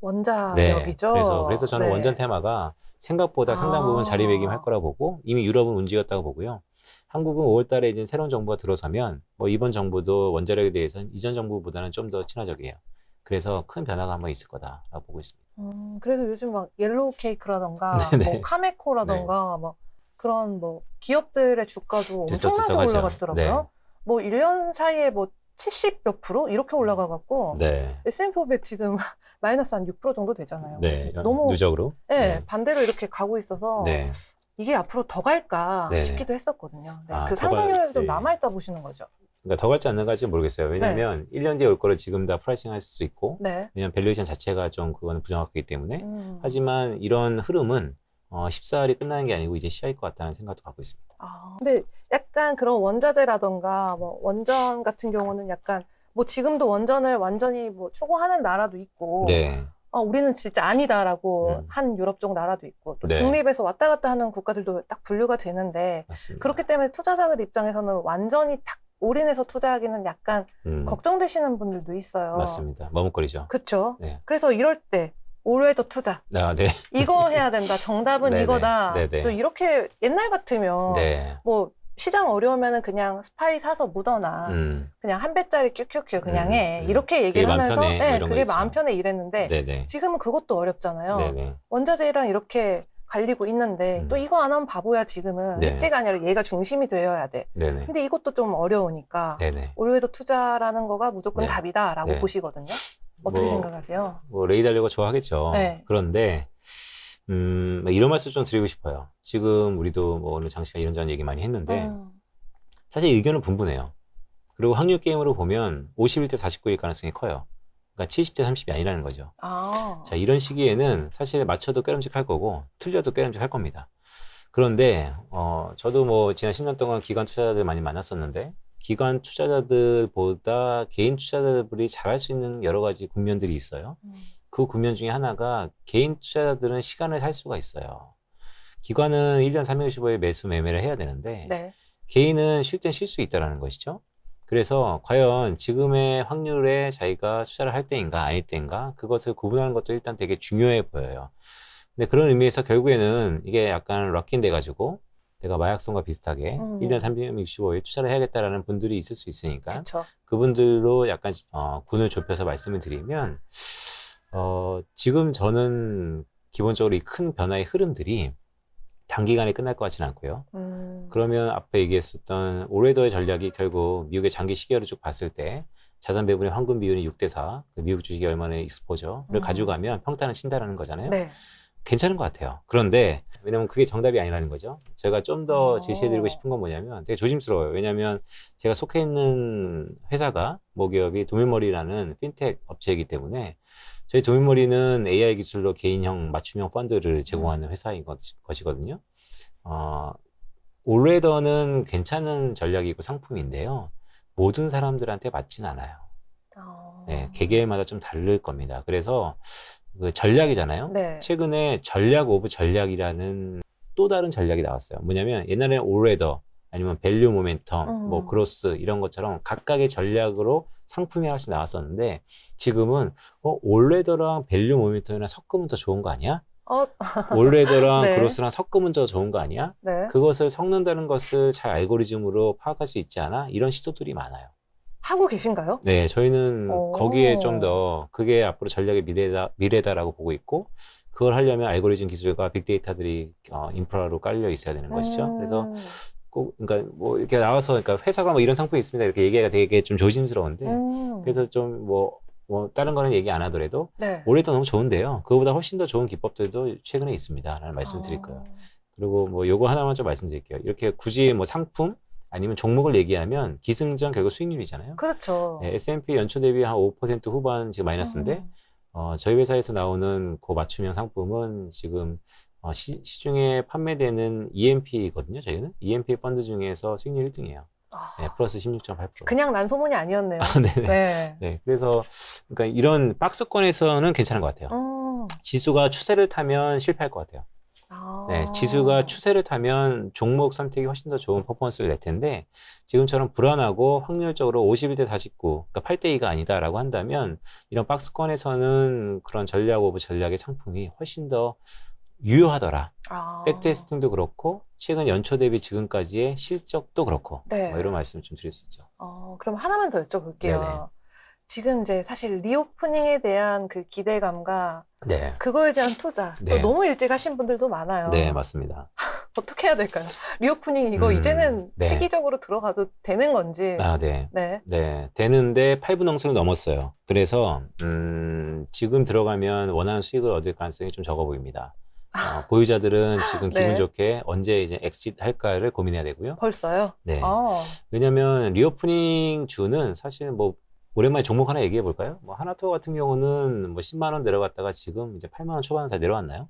원자력이죠. 네. 그래서 저는 네. 원전 테마가 생각보다 상당 부분 자리매김할 거라고 보고 이미 유럽은 움직였다고 보고요. 한국은 5월 달에 이제 새로운 정부가 들어서면 뭐 이번 정부도 원자력에 대해서는 이전 정부보다는 좀 더 친화적이에요. 그래서 큰 변화가 한번 있을 거다라고 보고 있습니다. 그래서 요즘 막 옐로우 케이크라던가 네네. 뭐 카메코라던가 뭐 그런 뭐 기업들의 주가도 엄청나게 들썩들썩하죠. 올라갔더라고요. 네. 뭐 1년 사이에 뭐 70 몇 프로 이렇게 올라가 갖고 네. S&P 500 지금 마이너스 한 6% 정도 되잖아요. 네. 너무 누적으로. 네, 반대로 이렇게 가고 있어서 네. 이게 앞으로 더 갈까 네네. 싶기도 했었거든요. 네, 아, 그 더 상승률에도 갈지. 남아있다 보시는 거죠. 그러니까 더 갈지 않는 갈지 모르겠어요. 왜냐하면 1년 뒤에 올 거를 지금 다 프라이싱 할 수도 있고 네. 왜냐면 밸류에이션 자체가 좀 그거는 부정확하기 때문에 하지만 하지만 이런 흐름은 14일이 끝나는 게 아니고 이제 시작일 것 같다는 생각도 갖고 있습니다. 근데 약간 그런 원자재라던가 뭐 원전 같은 경우는 약간 뭐 지금도 원전을 완전히 뭐 추구하는 나라도 있고 네. 우리는 진짜 아니다라고 한 유럽 쪽 나라도 있고 또 네. 중립에서 왔다 갔다 하는 국가들도 딱 분류가 되는데 맞습니다. 그렇기 때문에 투자자들 입장에서는 완전히 딱 올인해서 투자하기는 약간 걱정되시는 분들도 있어요. 맞습니다. 머뭇거리죠. 그렇죠. 네. 그래서 이럴 때 올웨더 투자 아, 네. 이거 해야 된다. 정답은 네네. 이거다. 네네. 또 이렇게 옛날 같으면 네. 뭐 시장 어려우면은 그냥 스파이 사서 묻어놔. 그냥 한 배짜리 큐큐큐 그냥 해. 이렇게 얘기를 그게 마음 하면서 편해, 뭐 이런 거 그게 있죠. 마음 편해 이랬는데 네네. 지금은 그것도 어렵잖아요. 네네. 원자재랑 이렇게 갈리고 있는데 또 이거 안 하면 바보야 지금은. 네. 일제가 아니라 얘가 중심이 되어야 돼. 네네. 근데 이것도 좀 어려우니까 네네. 올해도 투자라는 거가 무조건 네. 답이다라고 네. 보시거든요. 어떻게 뭐, 생각하세요? 뭐 레이 달려고 좋아하겠죠. 네. 그런데 이런 말씀 좀 드리고 싶어요. 지금 우리도 뭐 오늘 장시간 이런저런 얘기 많이 했는데 사실 의견은 분분해요. 그리고 확률 게임으로 보면 51대 49일 가능성이 커요. 그러니까 70대 30이 아니라는 거죠. 자, 이런 시기에는 사실 맞춰도 깨름직할 거고 틀려도 깨름직할 겁니다. 그런데 저도 뭐 지난 10년 동안 기관 투자자들 많이 만났었는데 기관 투자자들보다 개인 투자자들이 잘할 수 있는 여러 가지 국면들이 있어요. 그 국면 중에 하나가 개인 투자자들은 시간을 살 수가 있어요. 기관은 1년 365일 매수 매매를 해야 되는데 네. 개인은 쉴 땐 쉴 수 있다는 것이죠. 그래서 과연 지금의 확률에 자기가 투자를 할 때인가 아닐 때인가 그것을 구분하는 것도 일단 되게 중요해 보여요. 근데 그런 의미에서 결국에는 이게 약간 락인 돼가지고 내가 마약성과 비슷하게 1년 365일 투자를 해야겠다라는 분들이 있을 수 있으니까 그쵸. 그분들로 약간 군을 좁혀서 말씀을 드리면 지금 저는 기본적으로 이 큰 변화의 흐름들이 단기간에 끝날 것 같지는 않고요. 그러면 앞에 얘기했었던 올웨더의 전략이 결국 미국의 장기 시계열을 쭉 봤을 때 자산 배분의 황금 비율이 6대4, 미국 주식이 얼마나 익스포저를 가져가면 평타는 친다라는 거잖아요. 네. 괜찮은 것 같아요. 그런데 왜냐면 그게 정답이 아니라는 거죠. 제가 좀 더 제시해드리고 싶은 건 뭐냐면 되게 조심스러워요. 왜냐하면 제가 속해 있는 회사가 모기업이 도밀머리라는 핀텍 업체이기 때문에 저희 도미머리는 AI 기술로 개인형 맞춤형 펀드를 제공하는 회사인 것이거든요. 올레더는 괜찮은 전략이고 상품인데요. 모든 사람들한테 맞진 않아요. 네, 개개인마다 좀 다를 겁니다. 그래서 그 전략이잖아요. 네. 최근에 전략 오브 전략이라는 또 다른 전략이 나왔어요. 뭐냐면 옛날에 올레더 아니면 밸류 모멘텀, 뭐 그로스 이런 것처럼 각각의 전략으로 상품이 하나씩 나왔었는데 지금은 올레더랑 밸류 모멘텀이랑 섞으면 더 좋은 거 아니야? 올레더랑 네. 그로스랑 섞으면 더 좋은 거 아니야? 네. 그것을 섞는다는 것을 잘 알고리즘으로 파악할 수 있지 않아? 이런 시도들이 많아요. 하고 계신가요? 네, 저희는 오. 거기에 좀 더 그게 앞으로 전략의 미래다라고 보고 있고 그걸 하려면 알고리즘 기술과 빅데이터들이 인프라로 깔려 있어야 되는 것이죠. 그래서 꼭 그러니까 뭐 이렇게 나와서 그러니까 회사가 뭐 이런 상품이 있습니다 이렇게 얘기가 되게 좀 조심스러운데 그래서 좀 뭐 다른 거는 얘기 안 하더라도 네. 올해도 너무 좋은데요. 그거보다 훨씬 더 좋은 기법들도 최근에 있습니다라는 말씀드릴 거예요. 그리고 뭐 요거 하나만 좀 말씀드릴게요. 이렇게 굳이 뭐 상품 아니면 종목을 얘기하면 기승전 결국 수익률이잖아요. 그렇죠. 네, S&P 연초 대비 한 5% 후반 지금 마이너스인데 저희 회사에서 나오는 그 맞춤형 상품은 지금 시중에 판매되는 EMP거든요. 저희는 EMP 펀드 중에서 수익률 1등이에요. 네, 플러스 16.8%. 그냥 난 소문이 아니었네요. 네네. 네. 네, 그래서 그러니까 이런 박스권에서는 괜찮은 것 같아요. 지수가 추세를 타면 실패할 것 같아요. 네, 지수가 추세를 타면 종목 선택이 훨씬 더 좋은 퍼포먼스를 낼 텐데 지금처럼 불안하고 확률적으로 51대 49, 그러니까 8대 2가 아니다라고 한다면 이런 박스권에서는 그런 전략 오브 전략의 상품이 훨씬 더 유효하더라. 백테스팅도 그렇고 최근 연초 대비 지금까지의 실적도 그렇고 네. 뭐 이런 말씀을 좀 드릴 수 있죠. 그럼 하나만 더 여쭤볼게요. 네네. 지금 이제 사실 리오프닝에 대한 그 기대감과 네. 그거에 대한 투자 네. 또 너무 일찍 하신 분들도 많아요. 네, 맞습니다. 어떻게 해야 될까요? 리오프닝 이거 이제는 네. 시기적으로 들어가도 되는 건지. 아, 네. 네. 네, 되는데 8분 엉성을 넘었어요. 그래서 지금 들어가면 원하는 수익을 얻을 가능성이 좀 적어 보입니다. 보유자들은 지금 기분 네. 좋게 언제 이제 엑시트 할까를 고민해야 되고요. 벌써요? 네. 왜냐면 리오프닝 주는 사실 뭐 오랜만에 종목 하나 얘기해 볼까요? 뭐 하나투어 같은 경우는 뭐 10만 원 내려갔다가 지금 이제 8만 원 초반 다 내려왔나요?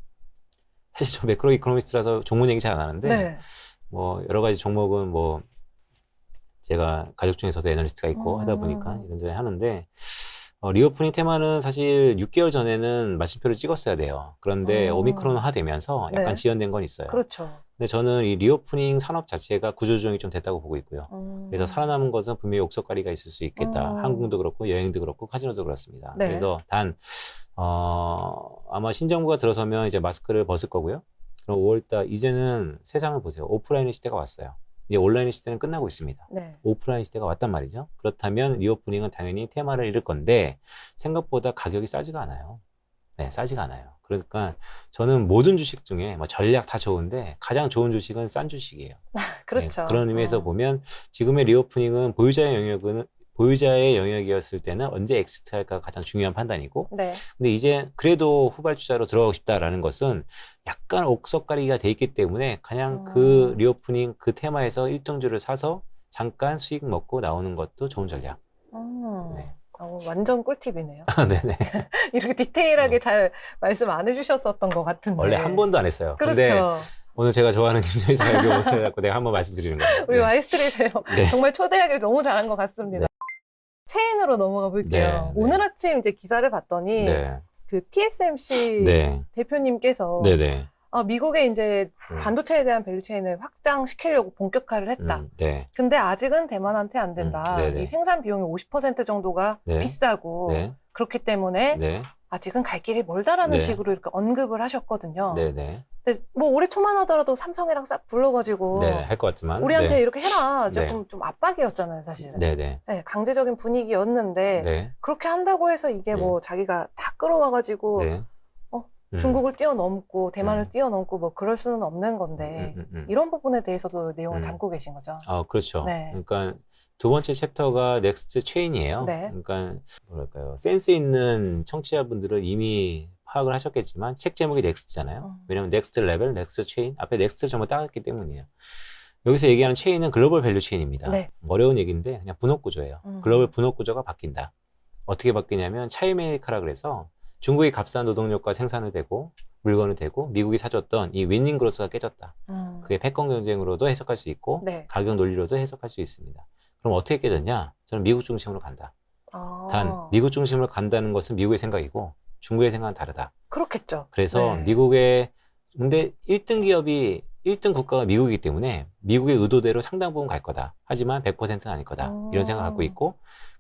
사실 저 매크로 이코노미스트라서 종목 얘기 잘 안 하는데 네. 뭐 여러 가지 종목은 뭐 제가 가족 중에서도 애널리스트가 있고 하다 보니까 이런저런 하는데 리오프닝 테마는 사실 6개월 전에는 마침표를 찍었어야 돼요. 그런데 오미크론화 되면서 약간 네. 지연된 건 있어요. 그렇죠. 근데 저는 이 리오프닝 산업 자체가 구조조정이 좀 됐다고 보고 있고요. 그래서 살아남은 것은 분명히 옥석가리가 있을 수 있겠다. 항공도 그렇고 여행도 그렇고 카지노도 그렇습니다. 네. 그래서 단 아마 신정부가 들어서면 이제 마스크를 벗을 거고요. 그럼 5월달 이제는 세상을 보세요. 오프라인의 시대가 왔어요. 이제 온라인 시대는 끝나고 있습니다. 네. 오프라인 시대가 왔단 말이죠. 그렇다면 리오프닝은 당연히 테마를 잃을 건데 생각보다 가격이 싸지가 않아요. 네, 싸지가 않아요. 그러니까 저는 모든 주식 중에 뭐 전략 다 좋은데 가장 좋은 주식은 싼 주식이에요. 그렇죠. 네, 그런 의미에서 보면 지금의 리오프닝은 보유자의 영역이었을 때는 언제 엑시트할까 가장 중요한 판단이고 네. 근데 이제 그래도 후발주자로 들어가고 싶다라는 것은 약간 옥석가리가 돼 있기 때문에 그냥 그 리오프닝 그 테마에서 일정주를 사서 잠깐 수익 먹고 나오는 것도 좋은 전략. 네. 완전 꿀팁이네요. 네네. 이렇게 디테일하게 잘 말씀 안 해주셨었던 것 같은데. 원래 한 번도 안 했어요. 그렇죠. 근데 오늘 제가 좋아하는 김소희 사가 여기 오셔서 내가 한번 말씀드리는 거예요. 우리 네. 마이스트리세요. 네. 정말 초대하길 너무 잘한 것 같습니다. 네. 체인으로 넘어가 볼게요. 네, 네. 오늘 아침 이제 기사를 봤더니 네. 그 TSMC 네. 대표님께서 네네. 미국에 이제 반도체에 대한 밸류체인을 확장시키려고 본격화를 했다. 네. 근데 아직은 대만한테 안 된다. 네네. 이 생산 비용이 50% 정도가 네. 비싸고 네. 그렇기 때문에 네. 아직은 갈 길이 멀다라는 네. 식으로 이렇게 언급을 하셨거든요. 네네. 근데 뭐 올해 초만 하더라도 삼성이랑 싹 불러가지고 네. 할 것 같지만. 우리한테 네. 이렇게 해라. 네. 좀 압박이었잖아요, 사실은. 네네. 네, 강제적인 분위기였는데 네. 그렇게 한다고 해서 이게 네. 뭐 자기가 다 끌어와가지고 네. 중국을 뛰어넘고 대만을 뛰어넘고 뭐 그럴 수는 없는 건데 이런 부분에 대해서도 내용을 담고 계신 거죠. 그렇죠. 네. 그러니까 두 번째 챕터가 넥스트 체인이에요. 네. 그러니까 뭐랄까요. 센스 있는 청취자분들은 이미 파악을 하셨겠지만 책 제목이 넥스트잖아요. 왜냐하면 넥스트 레벨, 넥스트 체인 앞에 넥스트를 전부 따갔기 때문이에요. 여기서 얘기하는 체인은 글로벌 밸류 체인입니다. 네. 어려운 얘기인데 그냥 분업 구조예요. 글로벌 분업 구조가 바뀐다. 어떻게 바뀌냐면 차이메이커라 그래서 중국이 값싼 노동력과 생산을 되고 물건을 대고 미국이 사줬던 이 윈닝 그로스가 깨졌다. 그게 패권 경쟁으로도 해석할 수 있고 네. 가격 논리로도 해석할 수 있습니다. 그럼 어떻게 깨졌냐? 저는 미국 중심으로 간다. 단 미국 중심으로 간다는 것은 미국의 생각이고 중국의 생각은 다르다. 그렇겠죠. 그래서 네. 미국의 근데 1등 기업이 1등 국가가 미국이기 때문에 미국의 의도대로 상당 부분 갈 거다. 하지만 100%는 아닐 거다. 이런 생각을 갖고 있고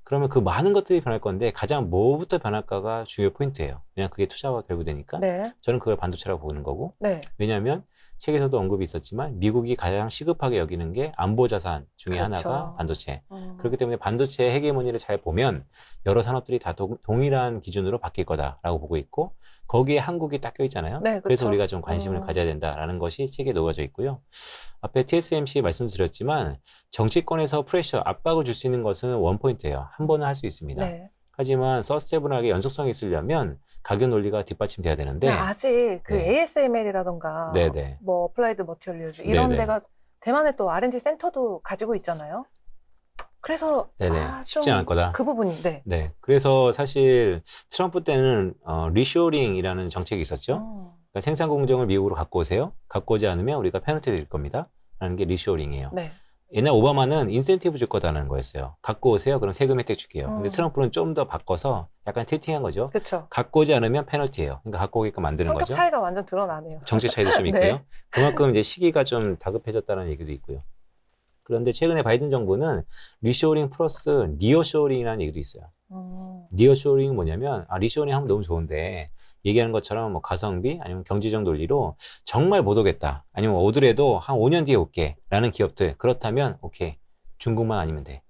그러면 그 많은 것들이 변할 건데 가장 뭐부터 변할까가 중요 포인트예요. 왜냐하면 그게 투자와 결부되니까 네. 저는 그걸 반도체라고 보는 거고 네. 왜냐하면 책에서도 언급이 있었지만 미국이 가장 시급하게 여기는 게 안보 자산 중에 그렇죠. 하나가 반도체. 그렇기 때문에 반도체의 헤게모니를 잘 보면 여러 산업들이 다 동일한 기준으로 바뀔 거다라고 보고 있고 거기에 한국이 딱 껴있잖아요. 네, 그래서 그쵸. 우리가 좀 관심을 가져야 된다라는 것이 책에 녹아져 있고요. 앞에 TSMC 말씀드렸지만 정치권에서 프레셔, 압박을 줄 수 있는 것은 원포인트예요. 한 번은 할 수 있습니다. 네. 하지만 서스테이블하게 연속성이 있으려면 가격 논리가 뒷받침돼야 되는데 네, 아직 그 네. ASML이라던가 네네. 뭐 어플라이드 머티리얼즈 이런 네네. 데가 대만에 또 R&D 센터도 가지고 있잖아요. 그래서 네네. 쉽지 않을 거다. 그 부분이 네. 네. 그래서 사실 트럼프 때는 리쇼링이라는 정책이 있었죠. 그러니까 생산 공정을 미국으로 갖고 오세요. 갖고 오지 않으면 우리가 페널티 드릴 겁니다. 라는 게 리쇼링이에요. 네. 옛날 오바마는 인센티브 줄 거다라는 거였어요. 갖고 오세요. 그럼 세금 혜택 줄게요. 근데 음. 트럼프는 좀 더 바꿔서 약간 채팅한 거죠. 그렇죠. 갖고 오지 않으면 페널티예요. 그러니까 갖고 오게끔 만드는 성격 거죠. 차이가 완전 드러나네요. 정책 차이도 좀 네. 있고요. 그만큼 이제 시기가 좀 다급해졌다는 얘기도 있고요. 그런데 최근에 바이든 정부는 리쇼링 플러스 니어쇼링이라는 얘기도 있어요. 니어쇼링은 뭐냐면 리쇼링 하면 너무 좋은데 얘기하는 것처럼 뭐 가성비 아니면 경제적 논리로 정말 못 오겠다. 아니면 오더라도 한 5년 뒤에 올게 라는 기업들 그렇다면 오케이. 중국만 아니면 돼.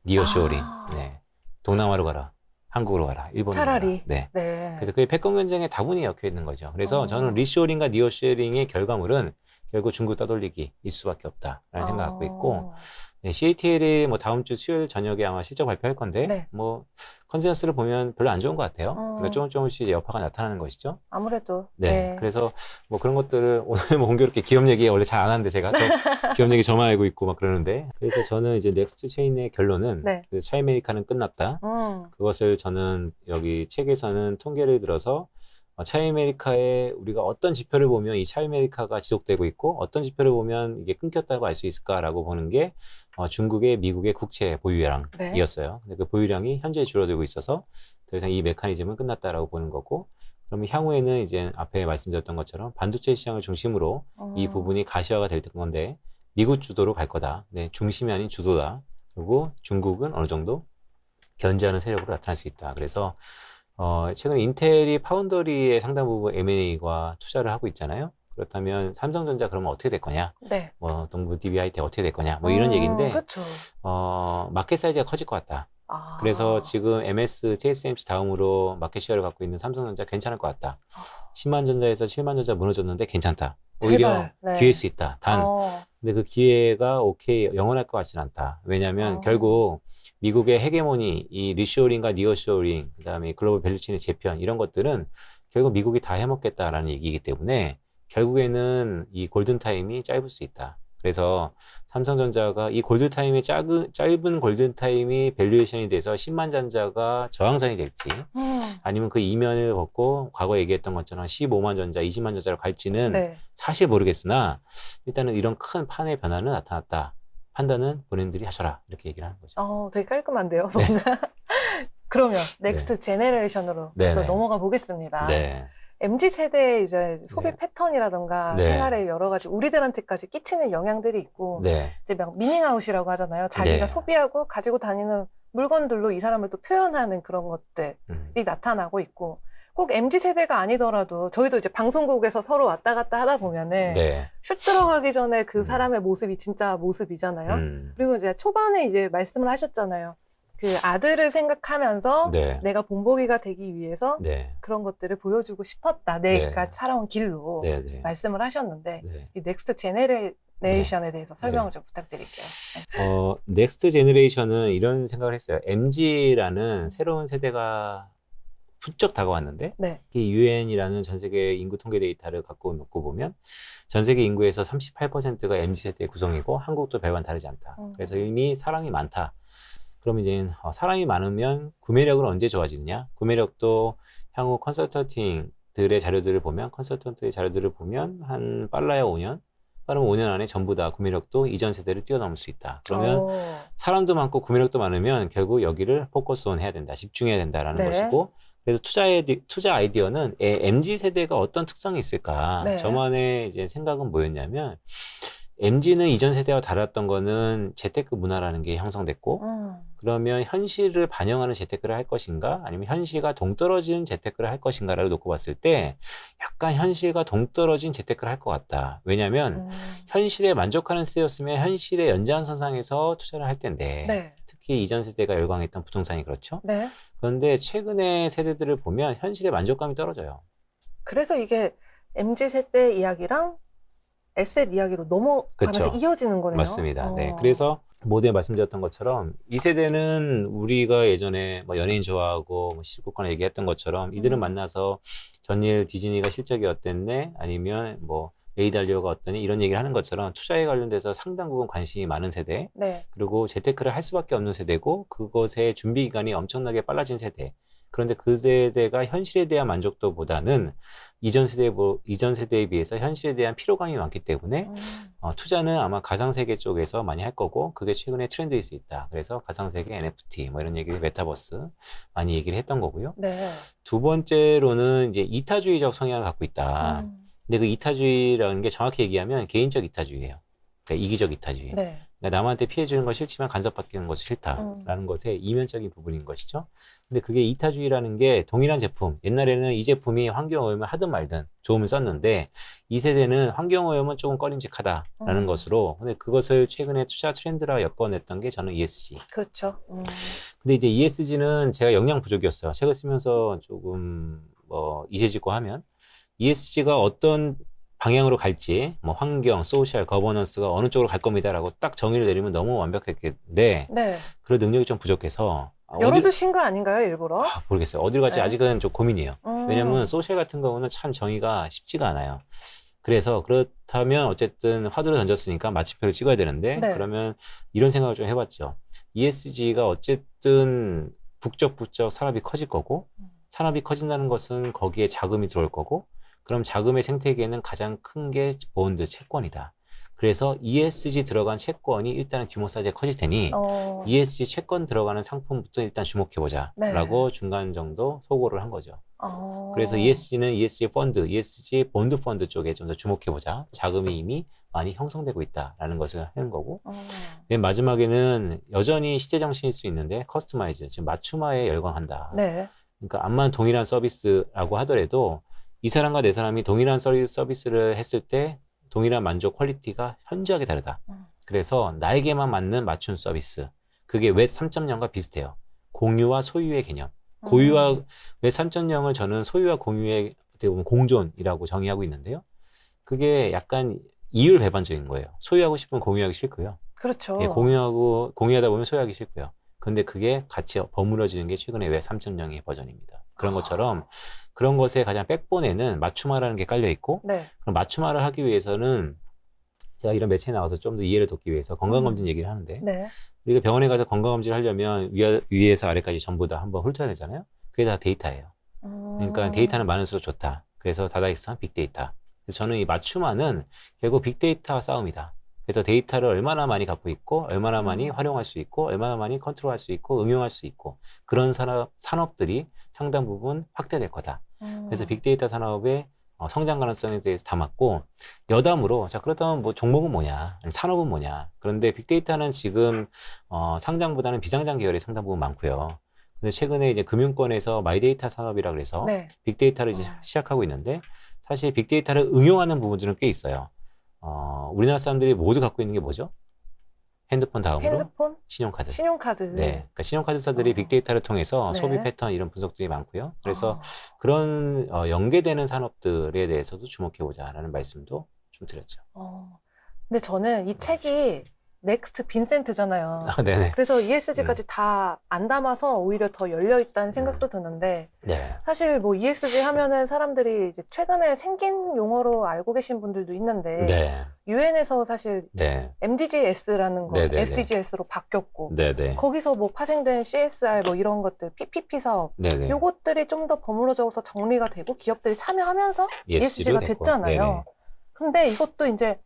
니어쇼링. 네. 동남아로 가라. 한국으로 가라. 일본으로 차라리. 가라. 네. 네. 그래서 그게 패권 경쟁에 다분히 엮여 있는 거죠. 그래서 저는 리쇼링과 니어쇼링의 결과물은 결국 중국 떠돌리기일 수밖에 없다라는 생각을 갖고 있고 네, CATL이 뭐 다음 주 수요일 저녁에 아마 실적 발표할 건데 네. 뭐 컨센서스를 보면 별로 안 좋은 것 같아요. 그러니까 조금씩 이제 여파가 나타나는 것이죠. 아무래도 네, 그래서 뭐 그런 것들을 오늘 뭐 공교롭게 기업 얘기 원래 잘 안 하는데 제가 기업 얘기 저만 알고 있고 막 그러는데 그래서 저는 이제 넥스트 체인의 결론은 네. 차이메리카는 끝났다. 그것을 저는 여기 책에서는 통계를 들어서 차이메리카에 우리가 어떤 지표를 보면 이 차이메리카가 지속되고 있고 어떤 지표를 보면 이게 끊겼다고 알 수 있을까라고 보는 게 중국의 미국의 국채 보유량이었어요. 근데 그 보유량이 현재 줄어들고 있어서 더 이상 이 메커니즘은 끝났다라고 보는 거고 그러면 향후에는 이제 앞에 말씀드렸던 것처럼 반도체 시장을 중심으로 이 부분이 가시화가 될 건데 미국 주도로 갈 거다. 네, 중심이 아닌 주도다. 그리고 중국은 어느 정도 견제하는 세력으로 나타날 수 있다. 그래서 최근 인텔이 파운더리의 상당 부분 M&A와 투자를 하고 있잖아요. 그렇다면 삼성전자 그러면 어떻게 될 거냐? 네. 뭐 동부 DB하이텍 어떻게 될 거냐? 뭐 이런 얘기인데 그렇죠. 마켓 사이즈가 커질 것 같다. 그래서 지금 MS, TSMC 다음으로 마켓 쉐어를 갖고 있는 삼성전자 괜찮을 것 같다. 10만 전자에서 7만 전자 무너졌는데 괜찮다. 오히려 제발. 네. 기회일 수 있다. 단 근데 그 기회가 오케이 영원할 것 같지는 않다. 왜냐하면 결국 미국의 헤게모니, 이 리쇼링과 니어쇼링, 그다음에 글로벌 밸류체인의 재편 이런 것들은 결국 미국이 다 해먹겠다라는 얘기이기 때문에 결국에는 이 골든타임이 짧을 수 있다. 그래서 삼성전자가 이 골든타임의 짧은 골든타임이 밸류에이션이 돼서 10만 전자가 저항선이 될지 아니면 그 이면을 걷고 과거 얘기했던 것처럼 15만 전자, 20만 전자로 갈지는 네. 사실 모르겠으나 일단은 이런 큰 판의 변화는 나타났다. 판단은 본인들이 하셔라. 이렇게 얘기를 하는 거죠. 되게 깔끔한데요. 뭔가. 그러면 넥스트 제네레이션으로 벌써 넘어가 보겠습니다. 네. MZ세대의 이제 소비 패턴이라던가 네. 생활의 여러 가지 우리들한테까지 끼치는 영향들이 있고 이제 막 미닝아웃이라고 하잖아요. 자기가 소비하고 가지고 다니는 물건들로 이 사람을 또 표현하는 그런 것들이 나타나고 있고 꼭 MZ세대가 아니더라도 저희도 이제 방송국에서 서로 왔다 갔다 하다 보면은 슛 들어가기 전에 그 사람의 모습이 진짜 모습이잖아요. 그리고 이제 초반에 이제 말씀을 하셨잖아요. 그 아들을 생각하면서 내가 본보기가 되기 위해서 그런 것들을 보여주고 싶었다. 내가 살아온 길로 말씀을 하셨는데 이 넥스트 제네레이션에 대해서 설명을 좀 부탁드릴게요. 넥스트 제네레이션은 이런 생각을 했어요. MZ라는 새로운 세대가 훌쩍 다가왔는데 이 UN이라는 전 세계 인구 통계 데이터를 갖고 놓고 보면 전 세계 인구에서 38%가 MZ세대의 구성이고 한국도 별반 다르지 않다. 그래서 이미 사람이 많다. 그럼 이제 사람이 많으면 구매력은 언제 좋아지느냐? 구매력도 향후 컨설턴트의 자료들을 보면 한 빨라야 5년, 빠르면 5년 안에 전부 다 구매력도 이전 세대를 뛰어넘을 수 있다. 그러면 사람도 많고 구매력도 많으면 결국 여기를 포커스온 해야 된다. 집중해야 된다라는 네. 것이고, 그래서 투자 아이디어는 MZ 세대가 어떤 특성이 있을까? 네. 저만의 이제 생각은 뭐였냐면, MZ는 이전 세대와 달랐던 거는 재테크 문화라는 게 형성됐고, 그러면 현실을 반영하는 재테크를 할 것인가, 아니면 현실과 동떨어진 재테크를 할 것인가를 놓고 봤을 때, 약간 현실과 동떨어진 재테크를 할 것 같다. 왜냐하면 현실에 만족하는 세대였으면 현실의 연장선상에서 투자를 할 텐데, 네. 특히 이전 세대가 열광했던 부동산이 그렇죠. 네. 그런데 최근의 세대들을 보면 현실의 만족감이 떨어져요. 그래서 이게 MZ 세대 이야기랑 에셋 이야기로 넘어가면서 그렇죠. 이어지는 거네요. 맞습니다. 네. 그래서 모두에 말씀드렸던 것처럼 이 세대는 우리가 예전에 뭐 연예인 좋아하고 뭐 시국권 얘기했던 것처럼 이들은 만나서 전일 디즈니가 실적이 어땠네, 아니면 뭐 레이달리오가 어떠니, 이런 얘기를 하는 것처럼 투자에 관련돼서 상당 부분 관심이 많은 세대, 네. 그리고 재테크를 할 수밖에 없는 세대고, 그것의 준비 기간이 엄청나게 빨라진 세대. 그런데 그 세대가 현실에 대한 만족도보다는 이전 세대에 비해서 현실에 대한 피로감이 많기 때문에 투자는 아마 가상세계 쪽에서 많이 할 거고, 그게 최근에 트렌드일 수 있다. 그래서 가상세계, NFT 뭐 이런 얘기를, 메타버스 많이 얘기를 했던 거고요. 네. 두 번째로는 이제 이타주의적 성향을 갖고 있다. 근데 그 이타주의라는 게 정확히 얘기하면 개인적 이타주의예요. 그러니까 이기적 이타주의. 네. 그러니까 남한테 피해 주는 건 싫지만 간섭받기는 것이 싫다라는 것의 이면적인 부분인 것이죠. 근데 그게 이타주의라는 게 동일한 제품, 옛날에는 이 제품이 환경오염을 하든 말든 좋음을 썼는데, 이 세대는 환경오염은 조금 꺼림직하다라는 것으로, 근데 그것을 최근에 투자 트렌드라 엮어냈던 게 저는 ESG. 그렇죠. 근데 이제 ESG는 제가 역량 부족이었어요. 책을 쓰면서 조금 이세지고 하면, ESG가 어떤 방향으로 갈지, 뭐 환경, 소셜, 거버넌스가 어느 쪽으로 갈 겁니다라고 딱 정의를 내리면 너무 완벽했겠는데, 네. 그런 능력이 좀 부족해서 열어두신 거 아닌가요, 일부러? 모르겠어요. 어디로 갈지 네. 아직은 좀 고민이에요. 왜냐면 소셜 같은 경우는 참 정의가 쉽지가 않아요. 그래서 그렇다면 어쨌든 화두를 던졌으니까 마침표를 찍어야 되는데, 네. 그러면 이런 생각을 좀 해봤죠. ESG가 어쨌든 북적북적 산업이 커질 거고, 산업이 커진다는 것은 거기에 자금이 들어올 거고, 그럼 자금의 생태계는 가장 큰 게 본드, 채권이다. 그래서 ESG 들어간 채권이 일단은 규모 사이즈가 커질 테니 ESG 채권 들어가는 상품부터 일단 주목해보자 라고 중간 정도 소고를 한 거죠. 그래서 ESG는 ESG 펀드, ESG 본드 펀드 쪽에 좀 더 주목해보자. 자금이 이미 많이 형성되고 있다라는 것을 하는 거고, 맨 마지막에는 여전히 시대정신일 수 있는데 커스터마이즈, 지금 맞춤화에 열광한다. 네. 그러니까 암만 동일한 서비스라고 하더라도 이 사람과 내 사람이 동일한 서비스를 했을 때 동일한 만족 퀄리티가 현저하게 다르다. 그래서 나에게만 맞는 맞춤 서비스. 그게 웹 3.0과 비슷해요. 공유와 소유의 개념. 웹 3.0을 저는 소유와 공유의 어떻게 보면 공존이라고 정의하고 있는데요. 그게 약간 이율배반적인 거예요. 소유하고 싶으면 공유하기 싫고요. 그렇죠. 예, 공유하다 보면 소유하기 싫고요. 근데 그게 같이 버무려지는 게 최근에 웹 3.0의 버전입니다. 그런 것처럼 그런 것의 가장 백본에는 맞춤화라는 게 깔려 있고, 네. 그럼 맞춤화를 하기 위해서는 제가 이런 매체에 나와서 좀 더 이해를 돕기 위해서 건강검진 얘기를 하는데, 네. 우리가 병원에 가서 건강검진을 하려면 위에서 아래까지 전부 다 한번 훑어야 되잖아요. 그게 다 데이터예요. 그러니까 데이터는 많을수록 좋다. 그래서 다다익선 빅데이터. 그래서 저는 이 맞춤화는 결국 빅데이터와 싸움이다. 그래서 데이터를 얼마나 많이 갖고 있고, 얼마나 많이 활용할 수 있고, 얼마나 많이 컨트롤할 수 있고, 응용할 수 있고, 그런 산업들이 상당 부분 확대될 거다. 그래서 빅데이터 산업의 성장 가능성에 대해서 담았고, 여담으로, 자, 그렇다면 뭐 종목은 뭐냐, 아니면 산업은 뭐냐. 그런데 빅데이터는 지금 상장보다는 비상장 계열이 상당 부분 많고요. 근데 최근에 이제 금융권에서 마이데이터 산업이라 그래서 네. 빅데이터를 이제 시작하고 있는데, 사실 빅데이터를 응용하는 부분들은 꽤 있어요. 우리나라 사람들이 모두 갖고 있는 게 뭐죠? 핸드폰 다음으로 핸드폰? 신용카드. 신용카드. 네, 그러니까 신용카드사들이 빅데이터를 통해서 네. 소비 패턴 이런 분석들이 많고요. 그래서 그런 연계되는 산업들에 대해서도 주목해보자라는 말씀도 좀 드렸죠. 근데 저는 이 책이 넥스트 빈센트잖아요. 아, 네네. 그래서 ESG까지 다 안 담아서 오히려 더 열려있다는 생각도 드는데, 네. 사실 뭐 ESG 하면은 사람들이 이제 최근에 생긴 용어로 알고 계신 분들도 있는데, 네. 유엔에서 사실 네. MDGs라는 거, 네네네. SDGs로 바뀌었고, 네네. 거기서 뭐 파생된 CSR 뭐 이런 것들, PPP 사업, 네네. 요것들이 좀 더 버무러져서 정리가 되고 기업들이 참여하면서 ESG가 됐고. 됐잖아요. 네네. 근데 이것도 이제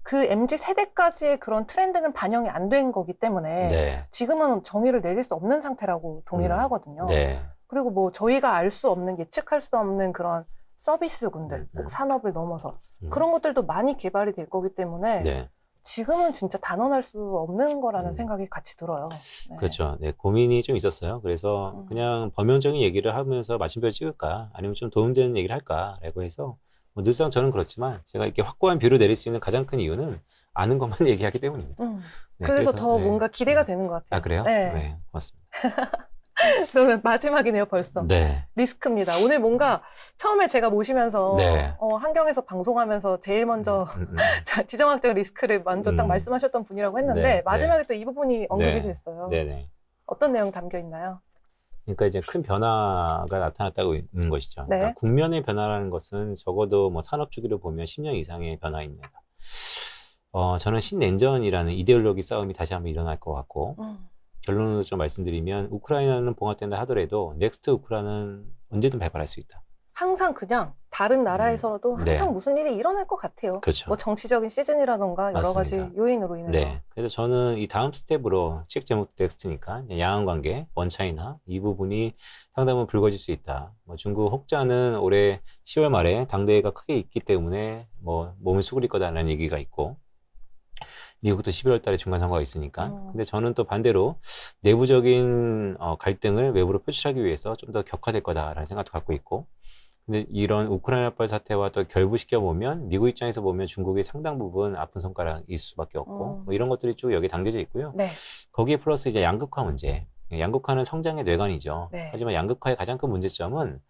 그 MZ 세대까지의 그런 트렌드는 반영이 안 된 거기 때문에 네. 지금은 정의를 내릴 수 없는 상태라고 동의를 하거든요. 네. 그리고 뭐 저희가 알 수 없는, 예측할 수 없는 그런 서비스군들, 꼭 산업을 넘어서 그런 것들도 많이 개발이 될 거기 때문에 네. 지금은 진짜 단언할 수 없는 거라는 음. 생각이 같이 들어요. 네. 그렇죠. 네, 고민이 좀 있었어요. 그래서 그냥 범용적인 얘기를 하면서 마침표 찍을까? 아니면 좀 도움되는 얘기를 할까?라고 해서 뭐 늘상 저는 그렇지만 제가 이렇게 확고한 뷰를 내릴 수 있는 가장 큰 이유는 아는 것만 얘기하기 때문입니다. 네, 그래서 더 네. 뭔가 기대가 되는 것 같아요. 아, 그래요? 네. 네, 고맙습니다. 그러면 마지막이네요, 벌써. 네. 리스크입니다. 오늘 뭔가 처음에 제가 모시면서 네. 환경에서 방송하면서 제일 먼저 지정학적 리스크를 먼저 딱 말씀하셨던 분이라고 했는데 네, 마지막에 또 이 부분이 언급이 네. 됐어요. 네네. 어떤 내용 담겨 있나요? 그러니까 이제 큰 변화가 나타났다고 있는 것이죠. 네. 그러니까 국면의 변화라는 것은 적어도 뭐 산업 주기로 보면 10년 이상의 변화입니다. 저는 신냉전이라는 이데올로기 싸움이 다시 한번 일어날 것 같고, 결론으로 좀 말씀드리면 우크라이나는 봉합된다 하더라도 넥스트 우크라는 언제든 발발할 수 있다. 항상 그냥 다른 나라에서도 항상 네. 무슨 일이 일어날 것 같아요. 그렇죠. 뭐 정치적인 시즌이라던가 여러 맞습니다. 가지 요인으로 인해서. 네. 그래서 저는 이 다음 스텝으로 책 제목도 넥스트니까 양안 관계, 원차이나 이 부분이 상당히 불거질 수 있다. 뭐 중국 혹자는 올해 10월 말에 당대회가 크게 있기 때문에 뭐 몸을 수그릴 거다라는 얘기가 있고, 미국도 11월 달에 중간선거가 있으니까. 근데 저는 또 반대로 내부적인 갈등을 외부로 표출하기 위해서 좀 더 격화될 거다라는 생각도 갖고 있고, 근데 이런 우크라이나발 사태와 또 결부시켜 보면 미국 입장에서 보면 중국이 상당 부분 아픈 손가락일 수밖에 없고, 뭐 이런 것들이 쭉 여기 담겨져 있고요. 네. 거기에 플러스 이제 양극화 문제. 양극화는 성장의 뇌관이죠. 네. 하지만 양극화의 가장 큰 문제점은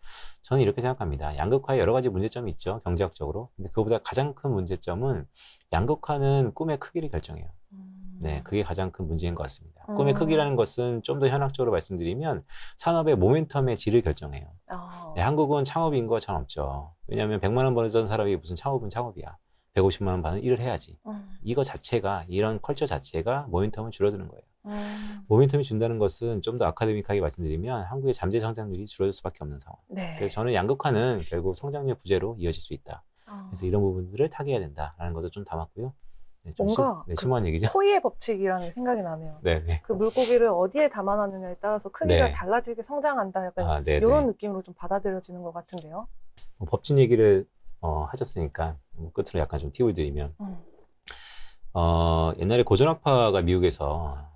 저는 이렇게 생각합니다. 양극화에 여러 가지 문제점이 있죠. 경제학적으로. 근데 그보다 가장 큰 문제점은 양극화는 꿈의 크기를 결정해요. 네, 그게 가장 큰 문제인 것 같습니다. 꿈의 크기라는 것은 좀 더 현학적으로 말씀드리면 산업의 모멘텀의 질을 결정해요. 네, 한국은 창업 인구가 참 없죠. 왜냐하면 100만 원 벌던 사람이 무슨 창업은 창업이야. 150만 원 받는 일을 해야지. 이거 자체가, 이런 컬처 자체가 모멘텀을 줄어드는 거예요. 모멘텀이 준다는 것은 좀 더 아카데믹하게 말씀드리면 한국의 잠재 성장률이 줄어들 수밖에 없는 상황. 네. 그래서 저는 양극화는 결국 성장률 부재로 이어질 수 있다. 그래서 이런 부분들을 타개해야 된다라는 것도 좀 담았고요. 네, 좀 뭔가 심오한 얘기죠. 호의의 법칙이라는 생각이 나네요. 네. 그 물고기를 어디에 담아놨느냐에 따라서 크기가 네. 달라지게 성장한다. 약간 네. 이런 느낌으로 좀 받아들여지는 것 같은데요. 뭐 법진 얘기를 하셨으니까 뭐 끝으로 약간 좀 팁을 드리면 옛날에 고전학파가 미국에서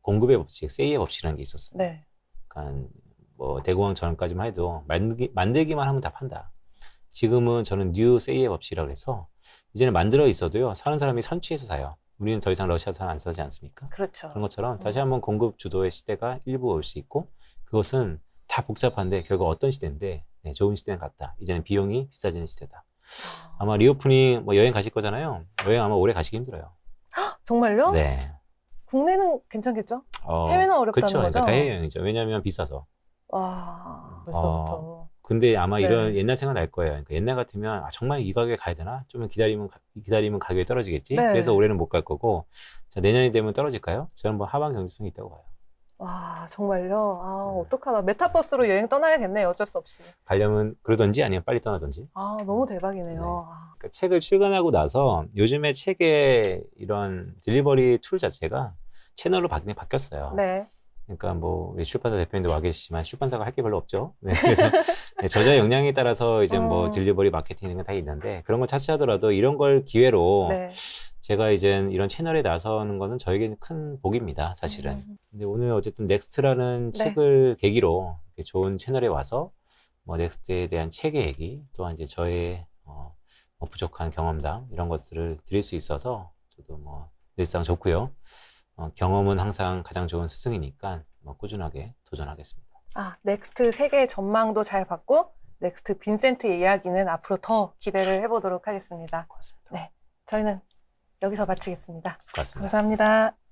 공급의 법칙, 세이의 법칙이라는 게 있었어요. 네. 그러니까 뭐 대공황 전까지만 해도 만들기만 하면 다 판다. 지금은 저는 뉴 세이의 법칙이라고 해서 이제는 만들어 있어도요, 사는 사람이 선취해서 사요. 우리는 더 이상 러시아산 안 사지 않습니까? 그렇죠. 그런 것처럼 다시 한번 공급 주도의 시대가 일부 올 수 있고, 그것은 다 복잡한데 결국 어떤 시대인데 좋은 시대는 같다. 이제는 비용이 비싸지는 시대다. 아마 리오프닝 뭐 여행 가실 거잖아요. 여행 아마 오래 가시기 힘들어요. 정말요? 네. 국내는 괜찮겠죠? 해외는 어렵다는 그쵸. 거죠? 그러니까 다 해외여행이죠. 왜냐하면 비싸서. 와, 벌써부터. 근데 아마 이런 네. 옛날 생각 날 거예요. 그러니까 옛날 같으면 정말 이 가격에 가야 되나? 좀 기다리면 가격이 떨어지겠지. 네. 그래서 올해는 못 갈 거고, 자, 내년이 되면 떨어질까요? 저는 뭐 하반 경제성이 있다고 봐요. 와, 정말요? 어떡하나. 메타버스로 여행 떠나야겠네요. 어쩔 수 없이. 가려면 그러든지 아니면 빨리 떠나든지. 너무 대박이네요. 그러니까 책을 출간하고 나서 요즘에 책의 이런 딜리버리 툴 자체가 채널로 바뀌었어요. 네. 그러니까 뭐 우리 출판사 대표님도 와 계시지만 출판사가 할 게 별로 없죠. 네, 그래서 저자의 역량에 따라서 이제 뭐 딜리버리 마케팅 이런 게 다 있는데, 그런 걸 차치하더라도 이런 걸 기회로 네. 제가 이제 이런 채널에 나서는 거는 저에게는 큰 복입니다, 사실은. 근데 오늘 어쨌든 넥스트라는 책을 계기로 이렇게 좋은 채널에 와서 뭐 넥스트에 대한 책의 얘기, 또한 이제 저의 뭐 부족한 경험담 이런 것들을 드릴 수 있어서 저도 뭐 일상 좋고요. 경험은 항상 가장 좋은 스승이니까 뭐 꾸준하게 도전하겠습니다. 넥스트 세계의 전망도 잘 받고 넥스트 빈센트의 이야기는 앞으로 더 기대를 해보도록 하겠습니다. 고맙습니다. 네, 저희는 여기서 마치겠습니다. 고맙습니다. 감사합니다.